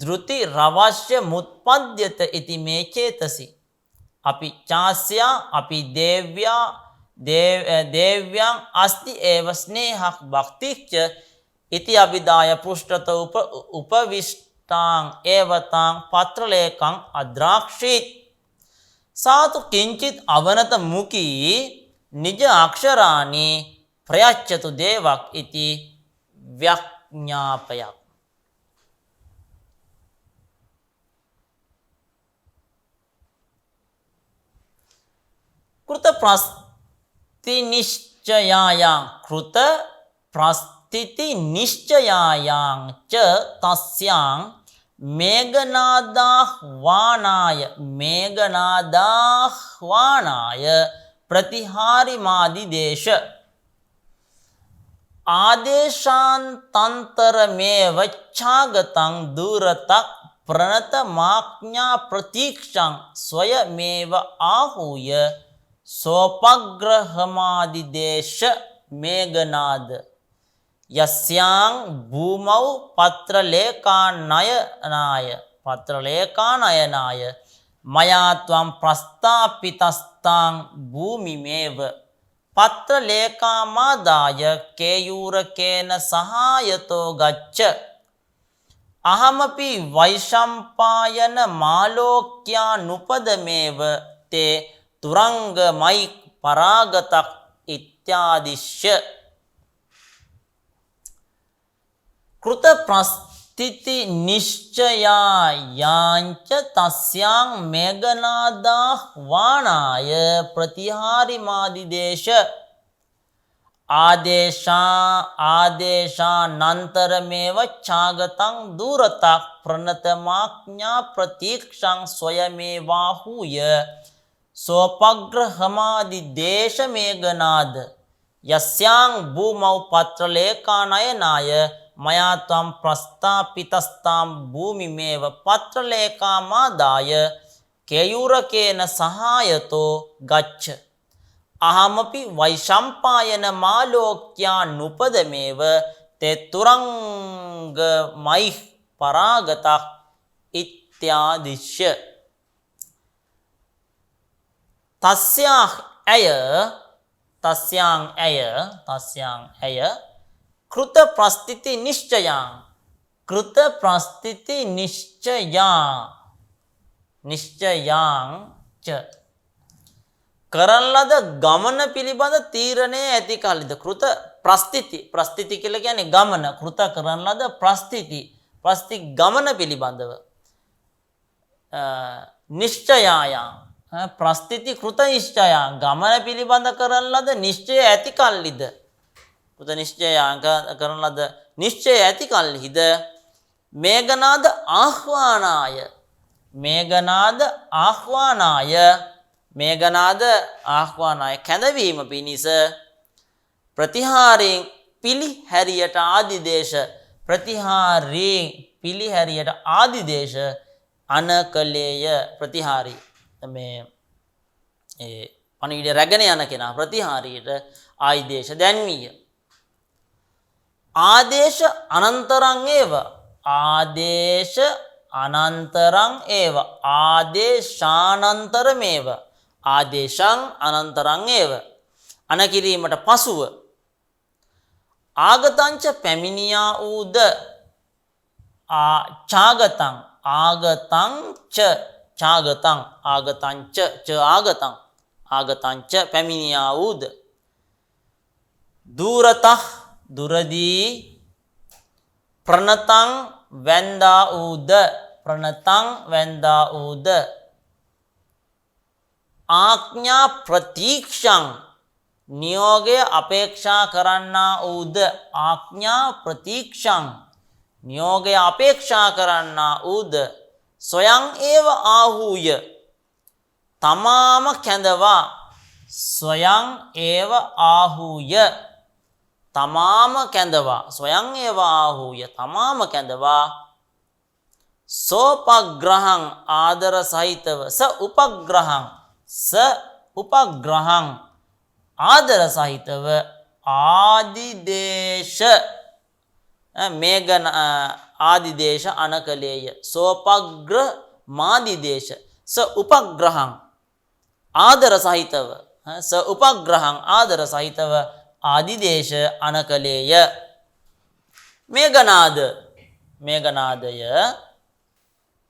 ධෘති රවශ්‍ය මුත්පද්‍යත ඉති මේ චේතසි අපි චාස්යා අපි දේව්‍යං අස්ති ඒව ස්නේහක් භක්තිච්ච ඉති අභිදාය පෘෂ්ඨත උපවිෂ්ඨාං ඒවතාං පත්‍රලේකං අද්‍රාක්ෂීත් සාතු කිංචිත් අවනත මුකී නිජ අක්ෂරානි ප්‍රයච්ඡතු දේවක් ඉති ව්‍යඥාපයක්. කෘත ප්‍රස්ථිති නිශ්චයායං ච තස්යාං මේඝනාදාහ්වානාය ප්‍රතිහාරිමාදිදේශ ආදේශාන්තන්තරමේව ඡාගතං දුරතක් ප්‍රණතමාඥා ප්‍රතික්ෂං ස්වයමේව ආහූය සෝපග්‍රහමාදිදේශ මේඝනාද යස්යාං භූමౌ පත්‍රලේකානයනාය මයා ත්වම් ප්‍රස්ථාපිතස්තාං භූමිමේව පත්‍රලේකාමාදාය කේයූරකේන සහායතෝ ගච්ඡ අහමපි වෛශම්පායන මාලෝක්‍යානුපදමේව තේ තුරංගමයි පරාගතක් ඉත්‍යාදිශ්‍ය කෘත ප්‍රස්ථිති නිශ්චයායාංච තස්යාං මේඝනාදාහ්වානාය ප්‍රතිහාරිමාදිදේශ ආදේශානන්තරමේව ඡාගතං දුරතක් ප්‍රණතමාඥා ප්‍රතික්ෂං ස්වයමේවාහූය සෝපග්‍රහමාදිදේශ මේඝනාද යස්යාං භූමౌ පත්‍රලේකානයනාය මයා ත්වම් ප්‍රස්ථාපිතස්තාම් භූමිමේව පත්‍රලේකාමාදාය කේයුරකේන සහායතෝ ගච්ඡ අහමපි වෛශම්පායන මාලෝක්‍යානුපදමේව තේ තුරංගමයි පරාගතක් ඉත්‍යාදිශ්‍ය තස්යාං ඇය කෘත ප්‍රස්ථිති නිශ්චයාං ච කරන ලද ගමන පිළිබඳ තීරණය ඇති කල්ලිද කෘත ප්‍රස්ථිති කියලා කියන්නේ ගමන කෘත කරන ලද ප්‍රස්ථිති ගමන පිළිබඳව නිශ්චයායං ප්‍රස්ථිති කෘත නිශ්චයාං ගමන පිළිබඳ කරන ලද නිශ්චය ඇති කල්ලිද කෘත නිශ්චයාං කරන ලද නිශ්චය ඇති කල්හිද මේඝනාද ආහ්වානාය කැඳවීම පිණිස ප්‍රතිහාරයෙන් පිළිහැරියට ආදිදේශ අනකලේය ප්‍රතිහාරී මේ පණිවිඩ රැගෙන යන කෙනා ප්‍රතිහාරියට ආයිදේශ දැන්වීය ආදේශානන්තරං ඒව ආදේශං අනන්තරං ඒව අනකිරීමට පසුව ආගතංච පැමිණියා වූද ඡාගතං ආගතං ආගතංච පැමිණියා වූද දුරතහ දුරදී ප්‍රණතං වැන්දා වූද ප්‍රණතං වැන්දා වූද ආඥා ප්‍රතික්ෂං නියෝගය අපේක්ෂා කරන්නා වූද ආඥා ප්‍රතික්ෂං නියෝගය අපේක්ෂා කරන්නා වූද සොයං ඒව ආහූය තමාම කැඳවා සොයං ඒව ආහූය තමාම කැඳවා සොයං ඒව ආහූය තමාම කැඳවා සෝපග්‍රහං ආදර සහිතව උපග්‍රහං ආදර සහිතව ආදිදේශ මේගන ආදිදේශ අනකලේය සෝපග්‍ර මාදිදේශ උපග්‍රහං ආදර සහිතව උපග්‍රහං ආදර සහිතව ආදිදේශ අනකලේය මේඝනාදය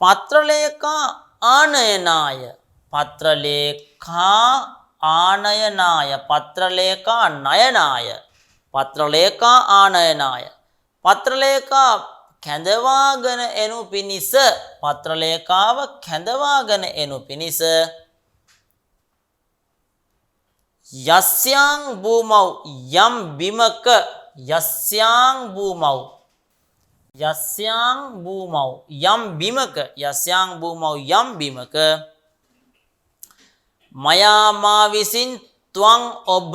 පත්‍රලේඛා ආනයනාය පත්‍රලේඛා ආනයනාය පත්‍රලේඛා නයනාය පත්‍රලේඛා ආනයනාය පත්‍රලේඛා කැඳවාගෙන එනු පිණිස පත්‍රලේඛාව කැඳවාගෙන එනු පිණිස යස්යාං භූමౌ යම් බිමක යස්යාං භූමౌ යම් බිමක මයා මා විසින් ත්වං ඔබ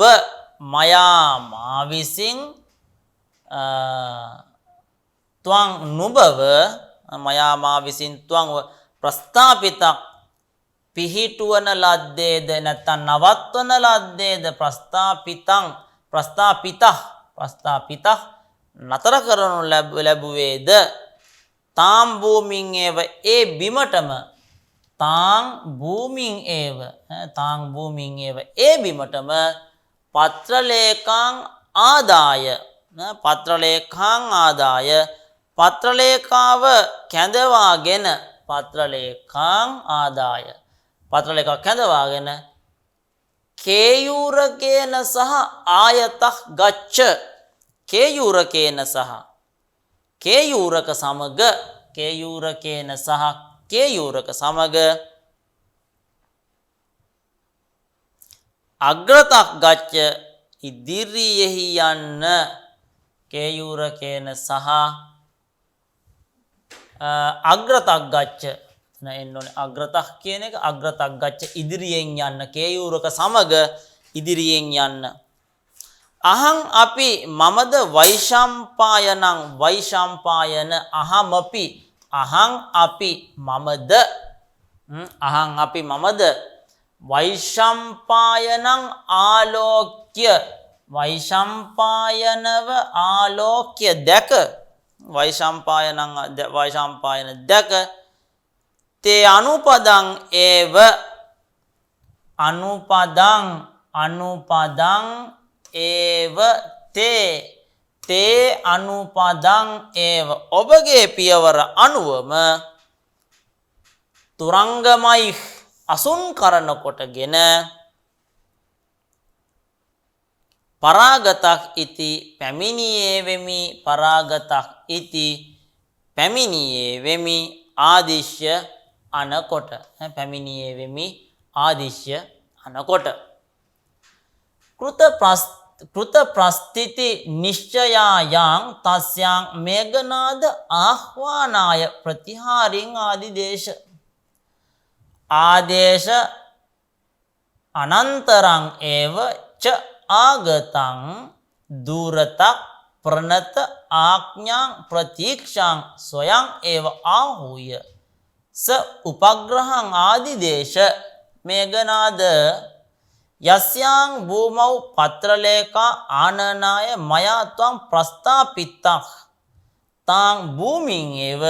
මයා මා විසින් ත්වං නුබව මයා මා විසින් ත්වං ප්‍රස්ථාපිතක් පිහිටුවන ලද්දේද නැත්නම් නවත්වන ලද්දේද ප්‍රස්ථාපිත නතර කරනු ලැබුවේද තාම් භූමින් ඒව ඒ බිමටම තාං භූමින් ඒව ඒ බිමටම පත්‍රලේඛාං ආදාය පත්‍රලේඛාව කැඳවාගෙන කේයූරකේන සහ ආයතක් ගච්ඡ කේයූරකේන සහ කේයූරක සමග අග්‍රතක් ගච්ඡ ඉදිරියෙහි යන්න කේයූරකේන සහ අග්‍රතක් ගච්ඡ එන්නෝනේ අග්‍රතක් කියන එක අග්‍රතක් ගච්ඡ ඉදිරියෙන් යන්න කේයූරක සමග ඉදිරියෙන් යන්න අහං අපි මමද වෛශම්පායන අහමපි අහං අපි මමද වෛශම්පායනං ආලෝක්‍ය වෛශම්පායනව ආලෝක්‍ය දැක වෛශම්පායන දැක තේ අනුපදං ඒව තේ අනුපදං ඒව ඔබගේ පියවර අනුවම තුරංගමයි අසුන් කරන කොටගෙන පරාගතක් ඉති පැමිණියේ වෙමි ආදිශ්‍ය අනකොට කෘත ප්‍රස්ථිති නිශ්චයායං තස්යාං මේඝනාද ආහ්වානාය ප්‍රතිහාරින් ආදේශ අනන්තරං ඒව ච ආගතං දුරතක් ප්‍රණත ආඥාං ප්‍රතික්ෂාං සොයං ඒව ආහූය උපග්‍රහං ආදිදේශ මේඝනාද යස්යාං භූමౌ පත්‍රලේඛා ආනනාය මයා ත්වං ප්‍රස්ථාපිතං තාං භූමින් ඒව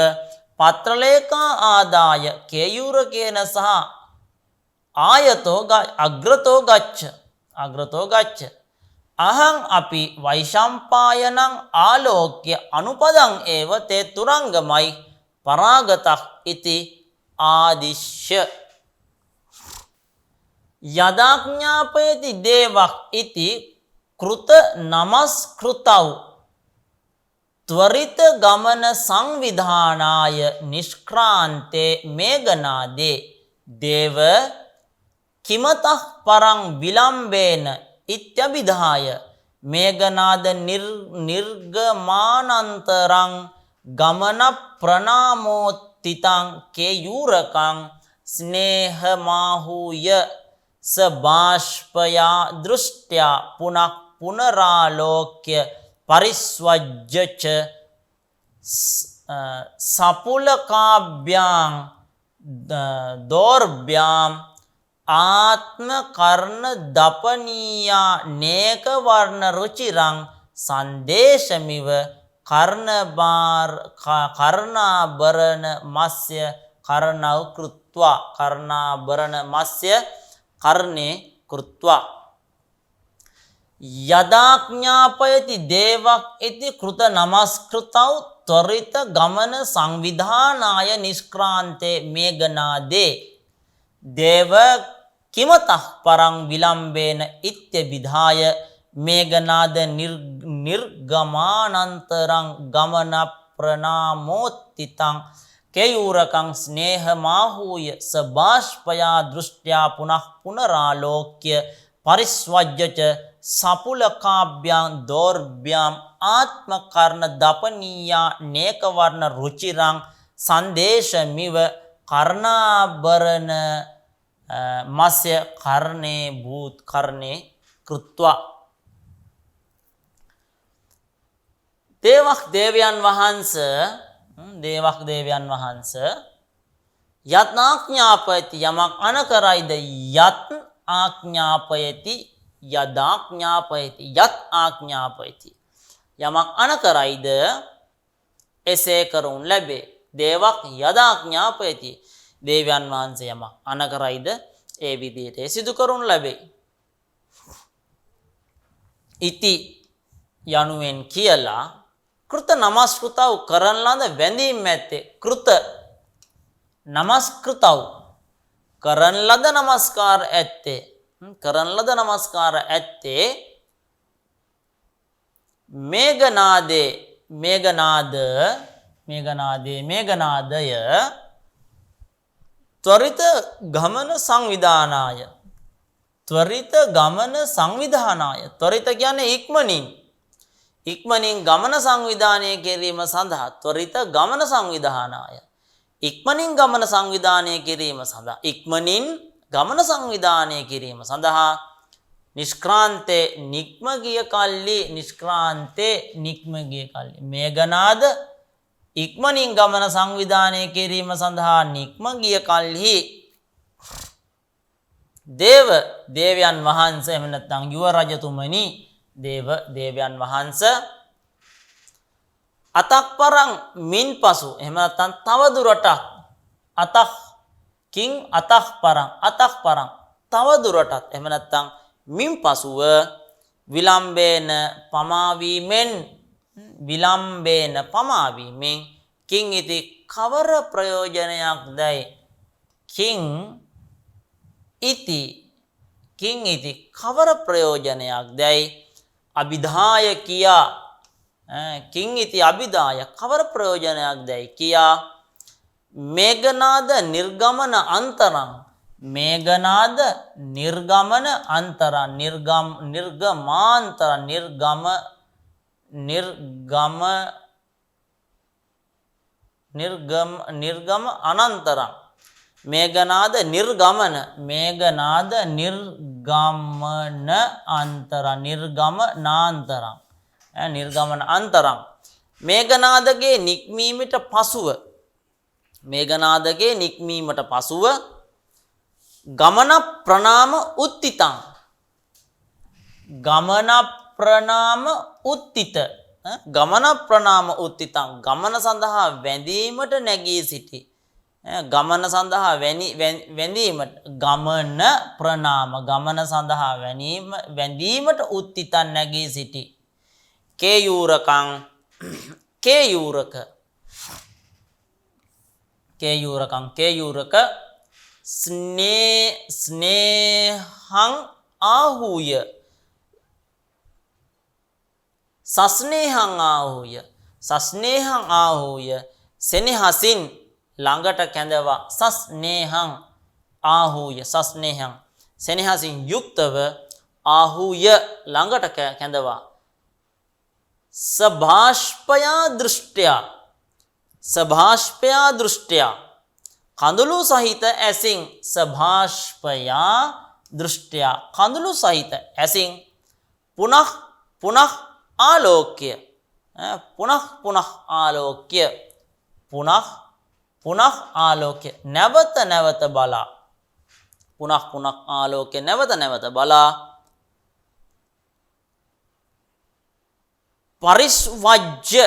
පත්‍රලේඛා ආදාය කේයූරකේන සහ අග්‍රතෝ ගච්ඡ අහං අපි වෛශම්පායනං ආලෝක්‍ය අනුපදං ඒව තේ තුරංගමයි පරාගතක් ඉති ආදිශ්‍ය යදාඥාපයති දේවක් ඉති කෘත නමස්කෘතව් ත්වරිත ගමන සංවිධානාය නිෂ්ක්‍රාන්තේ මේඝනාදේ දේව කිමතක් පරං විලම්බේන ඉත්‍යබිධාය මේඝනාද නිර්ගමානන්තරං ගමන ප්‍රනාමෝත්තිතං කේයූරකං ස්නේහමාහූය සබාෂ්පයා දෘෂ්ට්‍යා පුනක් පුනරාලෝක්‍ය පරිස්වජ්ජච සපුලකාභ්‍යාං දෝර්භ්‍යාම් ආත්ම කරණ දපනීයා නේක වර්ණ රුචිරං සංදේශමිව කරණාභරණ මස්ය කරණව කෘත්වා කරණාභරණ මස්ය කරණේ කෘත්වා යදාඥාපයති දේවක් ඉති කෘත නමස්කෘතව් ත්වරිත ගමන සංවිධානාය නිෂ්ක්‍රාන්තේ මේඝනාදේ දේව කිමතක් පරං විලම්බේන ඉත්‍යබිධාය මේඝනාද නිර්ගමානන්තරං ගමන ප්‍රනාමෝත්තිතං කේයූරකං ස්නේහමාහූය සබාෂ්පයා දෘෂ්ට්‍යා පුනః පුනරාලෝක්‍ය පරිස්වජ්ජච සපුලකාභ්‍යාං දෝර්භ්‍යාම් ආත්මකර්ණ දපනීයා නේකවර්ණ රුචිරං සංදේශමිව කරණාභරණ මස්ය කරණේ භූත් කරණේ කෘත්වා දේවක් දේවයන් වහන්ස යත් ආඥාපයති යමක් අනකරයිද යත් ආඥාපයති යදාඥාපයති යත් ආඥාපයති යමක් අනකරයිද එසේ කරුන් ලැබේ දේවක් යදාඥාපයති දේවයන් වහන්සේ යමක් අනකරයිද ඒ විදිහට සිදු කරුන් ලැබේ ඉති යනුවෙන් කියලා කෘත නමස්කෘතව් කරන ලද වැඳීම් ඇත්තේ කෘත නමස්කෘතව් කරන ලද නමස්කාර ඇත්තේ කරන ලද නමස්කාර ඇත්තේ මේඝනාදය ත්වරිත ගමන සංවිධානාය ත්වරිත කියන්නේ ඉක්මනින් ගමන සංවිධානය කිරීම සඳහා ත්වරිත ගමන සංවිධානාය ඉක්මනින් ගමන සංවිධානය කිරීම සඳහා ඉක්මනින් ගමන සංවිධානය කිරීම සඳහා නිෂ්ක්‍රාන්තේ නික්ම ගිය කල්ලි මේඝනාද ඉක්මනින් ගමන සංවිධානය කිරීම සඳහා නික්ම ගිය කල්හි දේවයන් වහන්සේ එහෙම නැත්නම් යුව රජතුමනි දේවයන් වහන්සේ අතක් පරං මින් පසු එහෙම නැත්නම් තව දුරටත් අතක් පරං තව දුරටත් එහෙම නැත්නම් මින් පසුව විලම්බේන පමාවීමෙන් කිං ඉති කවර ප්‍රයෝජනයක් දැයි කිං ඉති කවර ප්‍රයෝජනයක් දැයි අභිධාය කියා කිං ඉති අභිධාය කවර ප්‍රයෝජනයක් දැයි කියා මේඝනාද නිර්ගමන අන්තරං නිර්ගම අනන්තරං මේඝනාද නිර්ගමන අන්තරං මේඝනාදගේ නික්මීමට පසුව ගමන ප්‍රනාම උත්තිතං ගමන සඳහා වැඳීමට නැගී සිටි ගමන සඳහා වැඳීමට ගමන සඳහා වැඳීමට උත්තිතන් නැගී සිටි කේයූරක ස්නේහං ආහූය සස්නේහං ආහූය සස්නේහං ආහූය සෙනෙහසින් ළඟට කැඳවා සස්නේහං ආහූය සස්නේහං සෙනෙහසින් යුක්තව ආහූය ළඟට කැඳවා සභාෂ්පයා දෘෂ්ට්‍යා සභාෂ්පයා දෘෂ්ට්‍යා කඳුළු සහිත ඇසින් සභාෂ්පයා දෘෂ්ට්‍යා කඳුළු සහිත ඇසින් පුනః පුනః ආලෝක්‍ය පුනః පුනഃ ආලෝක්‍ය පුනః පුනଃ ආලෝක්‍ය නැවත නැවත බලා පුනః පුනഃ ආලෝක්‍ය නැවත නැවත බලා පරිස්වජ්‍ය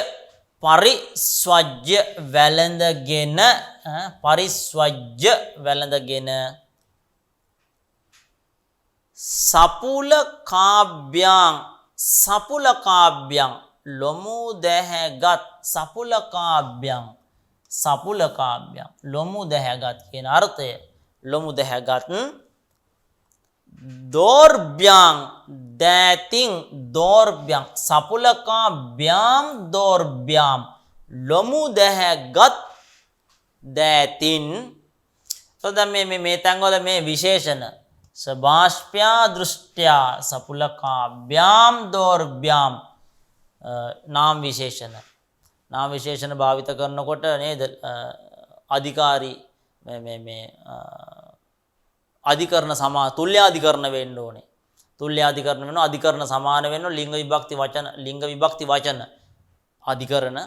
පරිස්වජ්‍ය වැළඳගෙන පරිස්වජ්‍ය වැළඳගෙන සපුල කාභ්‍යං සපුල කාභ්‍යං ලොමු දැහැගත් සපුල කාභ්‍යං සපුල කාභ්‍යං ලොමු දැහැගත් කියන අර්ථය ලොමු දැහැගත් දෝර්භ්‍යං දෑතින් දෝර්භ්‍යං සපුල කාභ්‍යං දෝර්භ්‍යං ලොමු දැහැගත් දෑතින් so දැන් මේ තැන්වල මේ විශේෂණ සභාෂ්ප්‍යා දෘෂ්ට්‍යා සපුල කාභ්‍යං දෝර්භ්‍යං නාම විශේෂණ භාවිත කරනකොට නේද අධිකාරී මේ අධිකරණ සමා තුල්‍යාධිකරණ වෙන්න ඕනේ. තුල්‍යාධිකරණ වෙනවා අධිකරණ සමාන වෙනවා ලිංග විභක්ති වචන අධිකරණ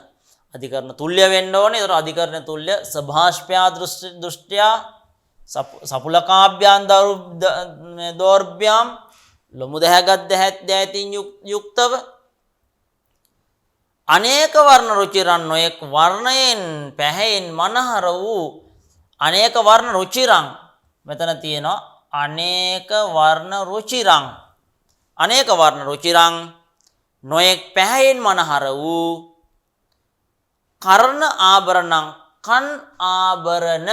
තුල්‍ය වෙන්න ඕනේ. ඒතර අධිකරණ තුල්‍ය සභාෂ්ප්‍යා දෘෂ්ට්‍යා සපුල කාභ්‍යං දෝර්භ්‍යං ලොමු දැහැගත් දෑතින් යුක්තව අනේක වර්ණ රුචිරන් නොයෙක් වර්ණයෙන් පැහැයෙන් මනහර වූ අනේක වර්ණ රුචිරන් මෙතන තියෙනවා අනේක වර්ණ රුචිරන් නොයෙක් පැහැයෙන් මනහර වූ කර්ණ ආභරණං කන් ආභරණ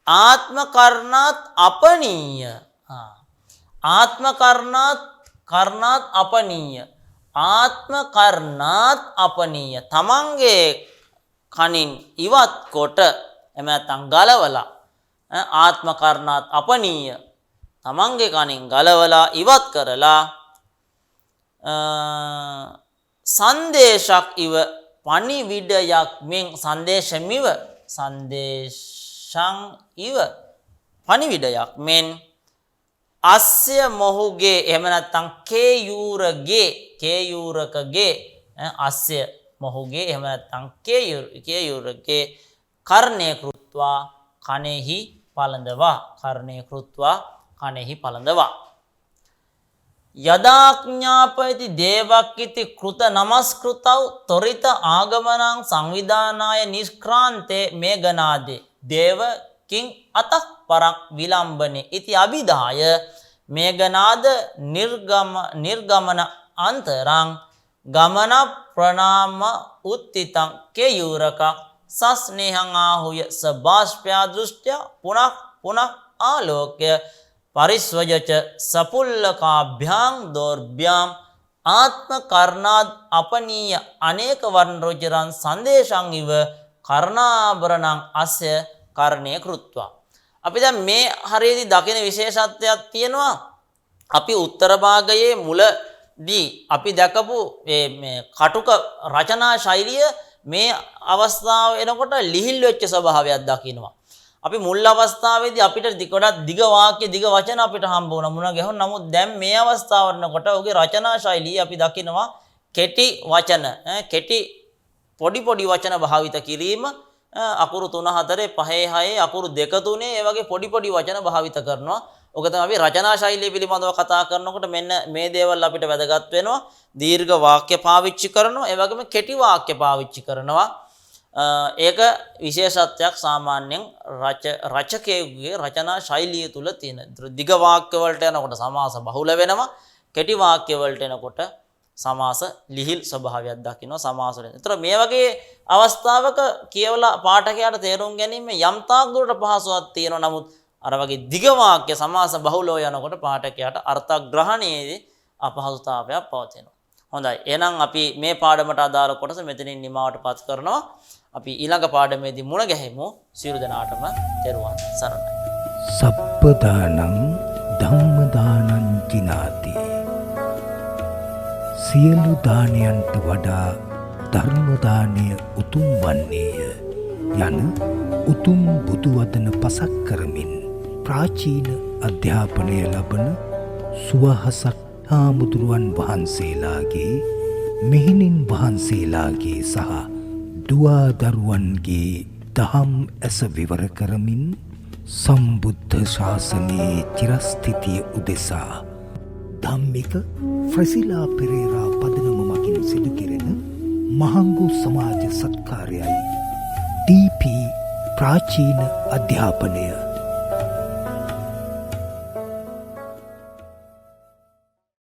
ආත්ම කරණාත් අපනීය ආත්ම කරණාත් අපනීය තමන්ගේ කනින් ඉවත් කොට එහෙම නැත්නම් ගලවලා ආත්ම කරණාත් අපනීය තමන්ගේ කනින් ගලවලා ඉවත් කරලා සංදේශක් ඉව පණිවිඩයක් මෙන් සංදේශමිව සංදේශං ඉව පණිවිඩයක් මෙන් අස්ය මොහුගේ එහෙම නැත්නම් කේයූරකගේ අස්ය මොහුගේ එහෙම නැත්නම් කේයූරකගේ කර්ණේ කෘත්වා කනෙහි පළඳවා යදාඥාපයති දේවක්කිති කෘත නමස්කෘතව් තොරිත ආගමනං සංවිධානාය නිෂ්ක්‍රාන්තේ මේඝනාදේ දේවකින් අතක් පරක් විලම්බනේ ඉති අභිදාය මේඝනාද නිර්ගමන අන්තරං ගමන ප්‍රනාම උත්තිතං කේයූරක සස්නේහං ආහුය සභාෂ්ප්‍යා දෘෂ්ට්‍යා පුනః ආලෝක්‍ය පරිස්වජච සපුල්ලකාභ්‍යාං දෝර්භ්‍යාම් ආත්ම කරණාද් අපනීය අනේක වර්ණ රුචිරන් සංදේශං ඉව කර්ණාභරණං අස්ය කරණේ කෘත්වා. අපි දැන් මේ හරියදී දකින විශේෂත්වයක් තියෙනවා. අපි උත්තර භාගයේ මුලදී අපි දැකපු මේ කටුක රචනා ශෛලිය මේ අවස්ථාව එනකොට ලිහිල් වෙච්ච ස්වභාවයක් දකිනවා. අපි මුල් අවස්ථාවේදී අපිට ගොඩක් දිග වාක්‍ය දිග වචන අපිට හම්බ වුණා මුණ ගැහුණ. නමුත් දැන් මේ අවස්ථාව වරනකොට ඔහුගේ රචනා ශෛලිය අපි දකිනවා කෙටි වචන කෙටි පොඩි වචන භාවිත කිරීම අකුරු 3 4 5 6 අකුරු 2 3 ඒ වගේ පොඩි වචන භාවිත කරනවා. ඔක තමයි අපි රචනා ශෛලිය පිළිබඳව කතා කරනකොට මෙන්න මේ දේවල් අපිට වැදගත් වෙනවා. දීර්ඝ වාක්‍ය පාවිච්චි කරනවා. ඒ වගේම කෙටි වාක්‍ය පාවිච්චි කරනවා. ඒක විශේෂත්වයක් සාමාන්‍යයෙන් රචකයෙකුගේ රචනා ශෛලිය තුල තියෙන. දිග වාක්‍ය වලට යනකොට සමාස බහුල වෙනවා. කෙටි වාක්‍ය වලට එනකොට සමාස ලිහිල් ස්වභාවයක් දකිනවා සමාස වලින්. ඒතර මේ වගේ අවස්ථාවක කියවලා පාඨකයාට තේරුම් ගැනීම යම් තාක් දුරට පහසුවක් තියෙනවා. නමුත් අර වගේ දිග වාක්‍ය සමාස බහුලව යනකොට පාඨකයාට අර්ථග්‍රහණයේදී අපහසුතාවයක් පවතිනවා. හොඳයි. එහෙනම් අපි මේ පාඩමට අදාළ කොටස මෙතනින් නිමවටපත් කරනවා. අපි ඊළඟ පාඩමේදී මුණ ගැහෙමු. සියලු දෙනාටම තෙරුවන් සරණයි. සප්පදානං ධම්මදානං කිනාති. සියලු දානයන්ට වඩා ධර්ම දානය උතුම් වන්නේය යන උතුම් බුදු වදන පසක් කරමින් ප්‍රාචීන අධ්‍යාපනය ලබන සුවහසක් හාමුදුරුවන් වහන්සේලාගේ මෙහෙණින් වහන්සේලාගේ සහ දුවා දරුවන්ගේ දහම් ඇස විවර කරමින් සම්බුද්ධ ශාසනයේ චිරස්ථිතිය උදෙසා ධම්මික ෆ්‍රසිලා පෙරේරා පදනම මගින් සිදු කෙරෙන මහංගු සමාජ සත්කාරයයි ඩීපී ප්‍රාචීන අධ්‍යාපනය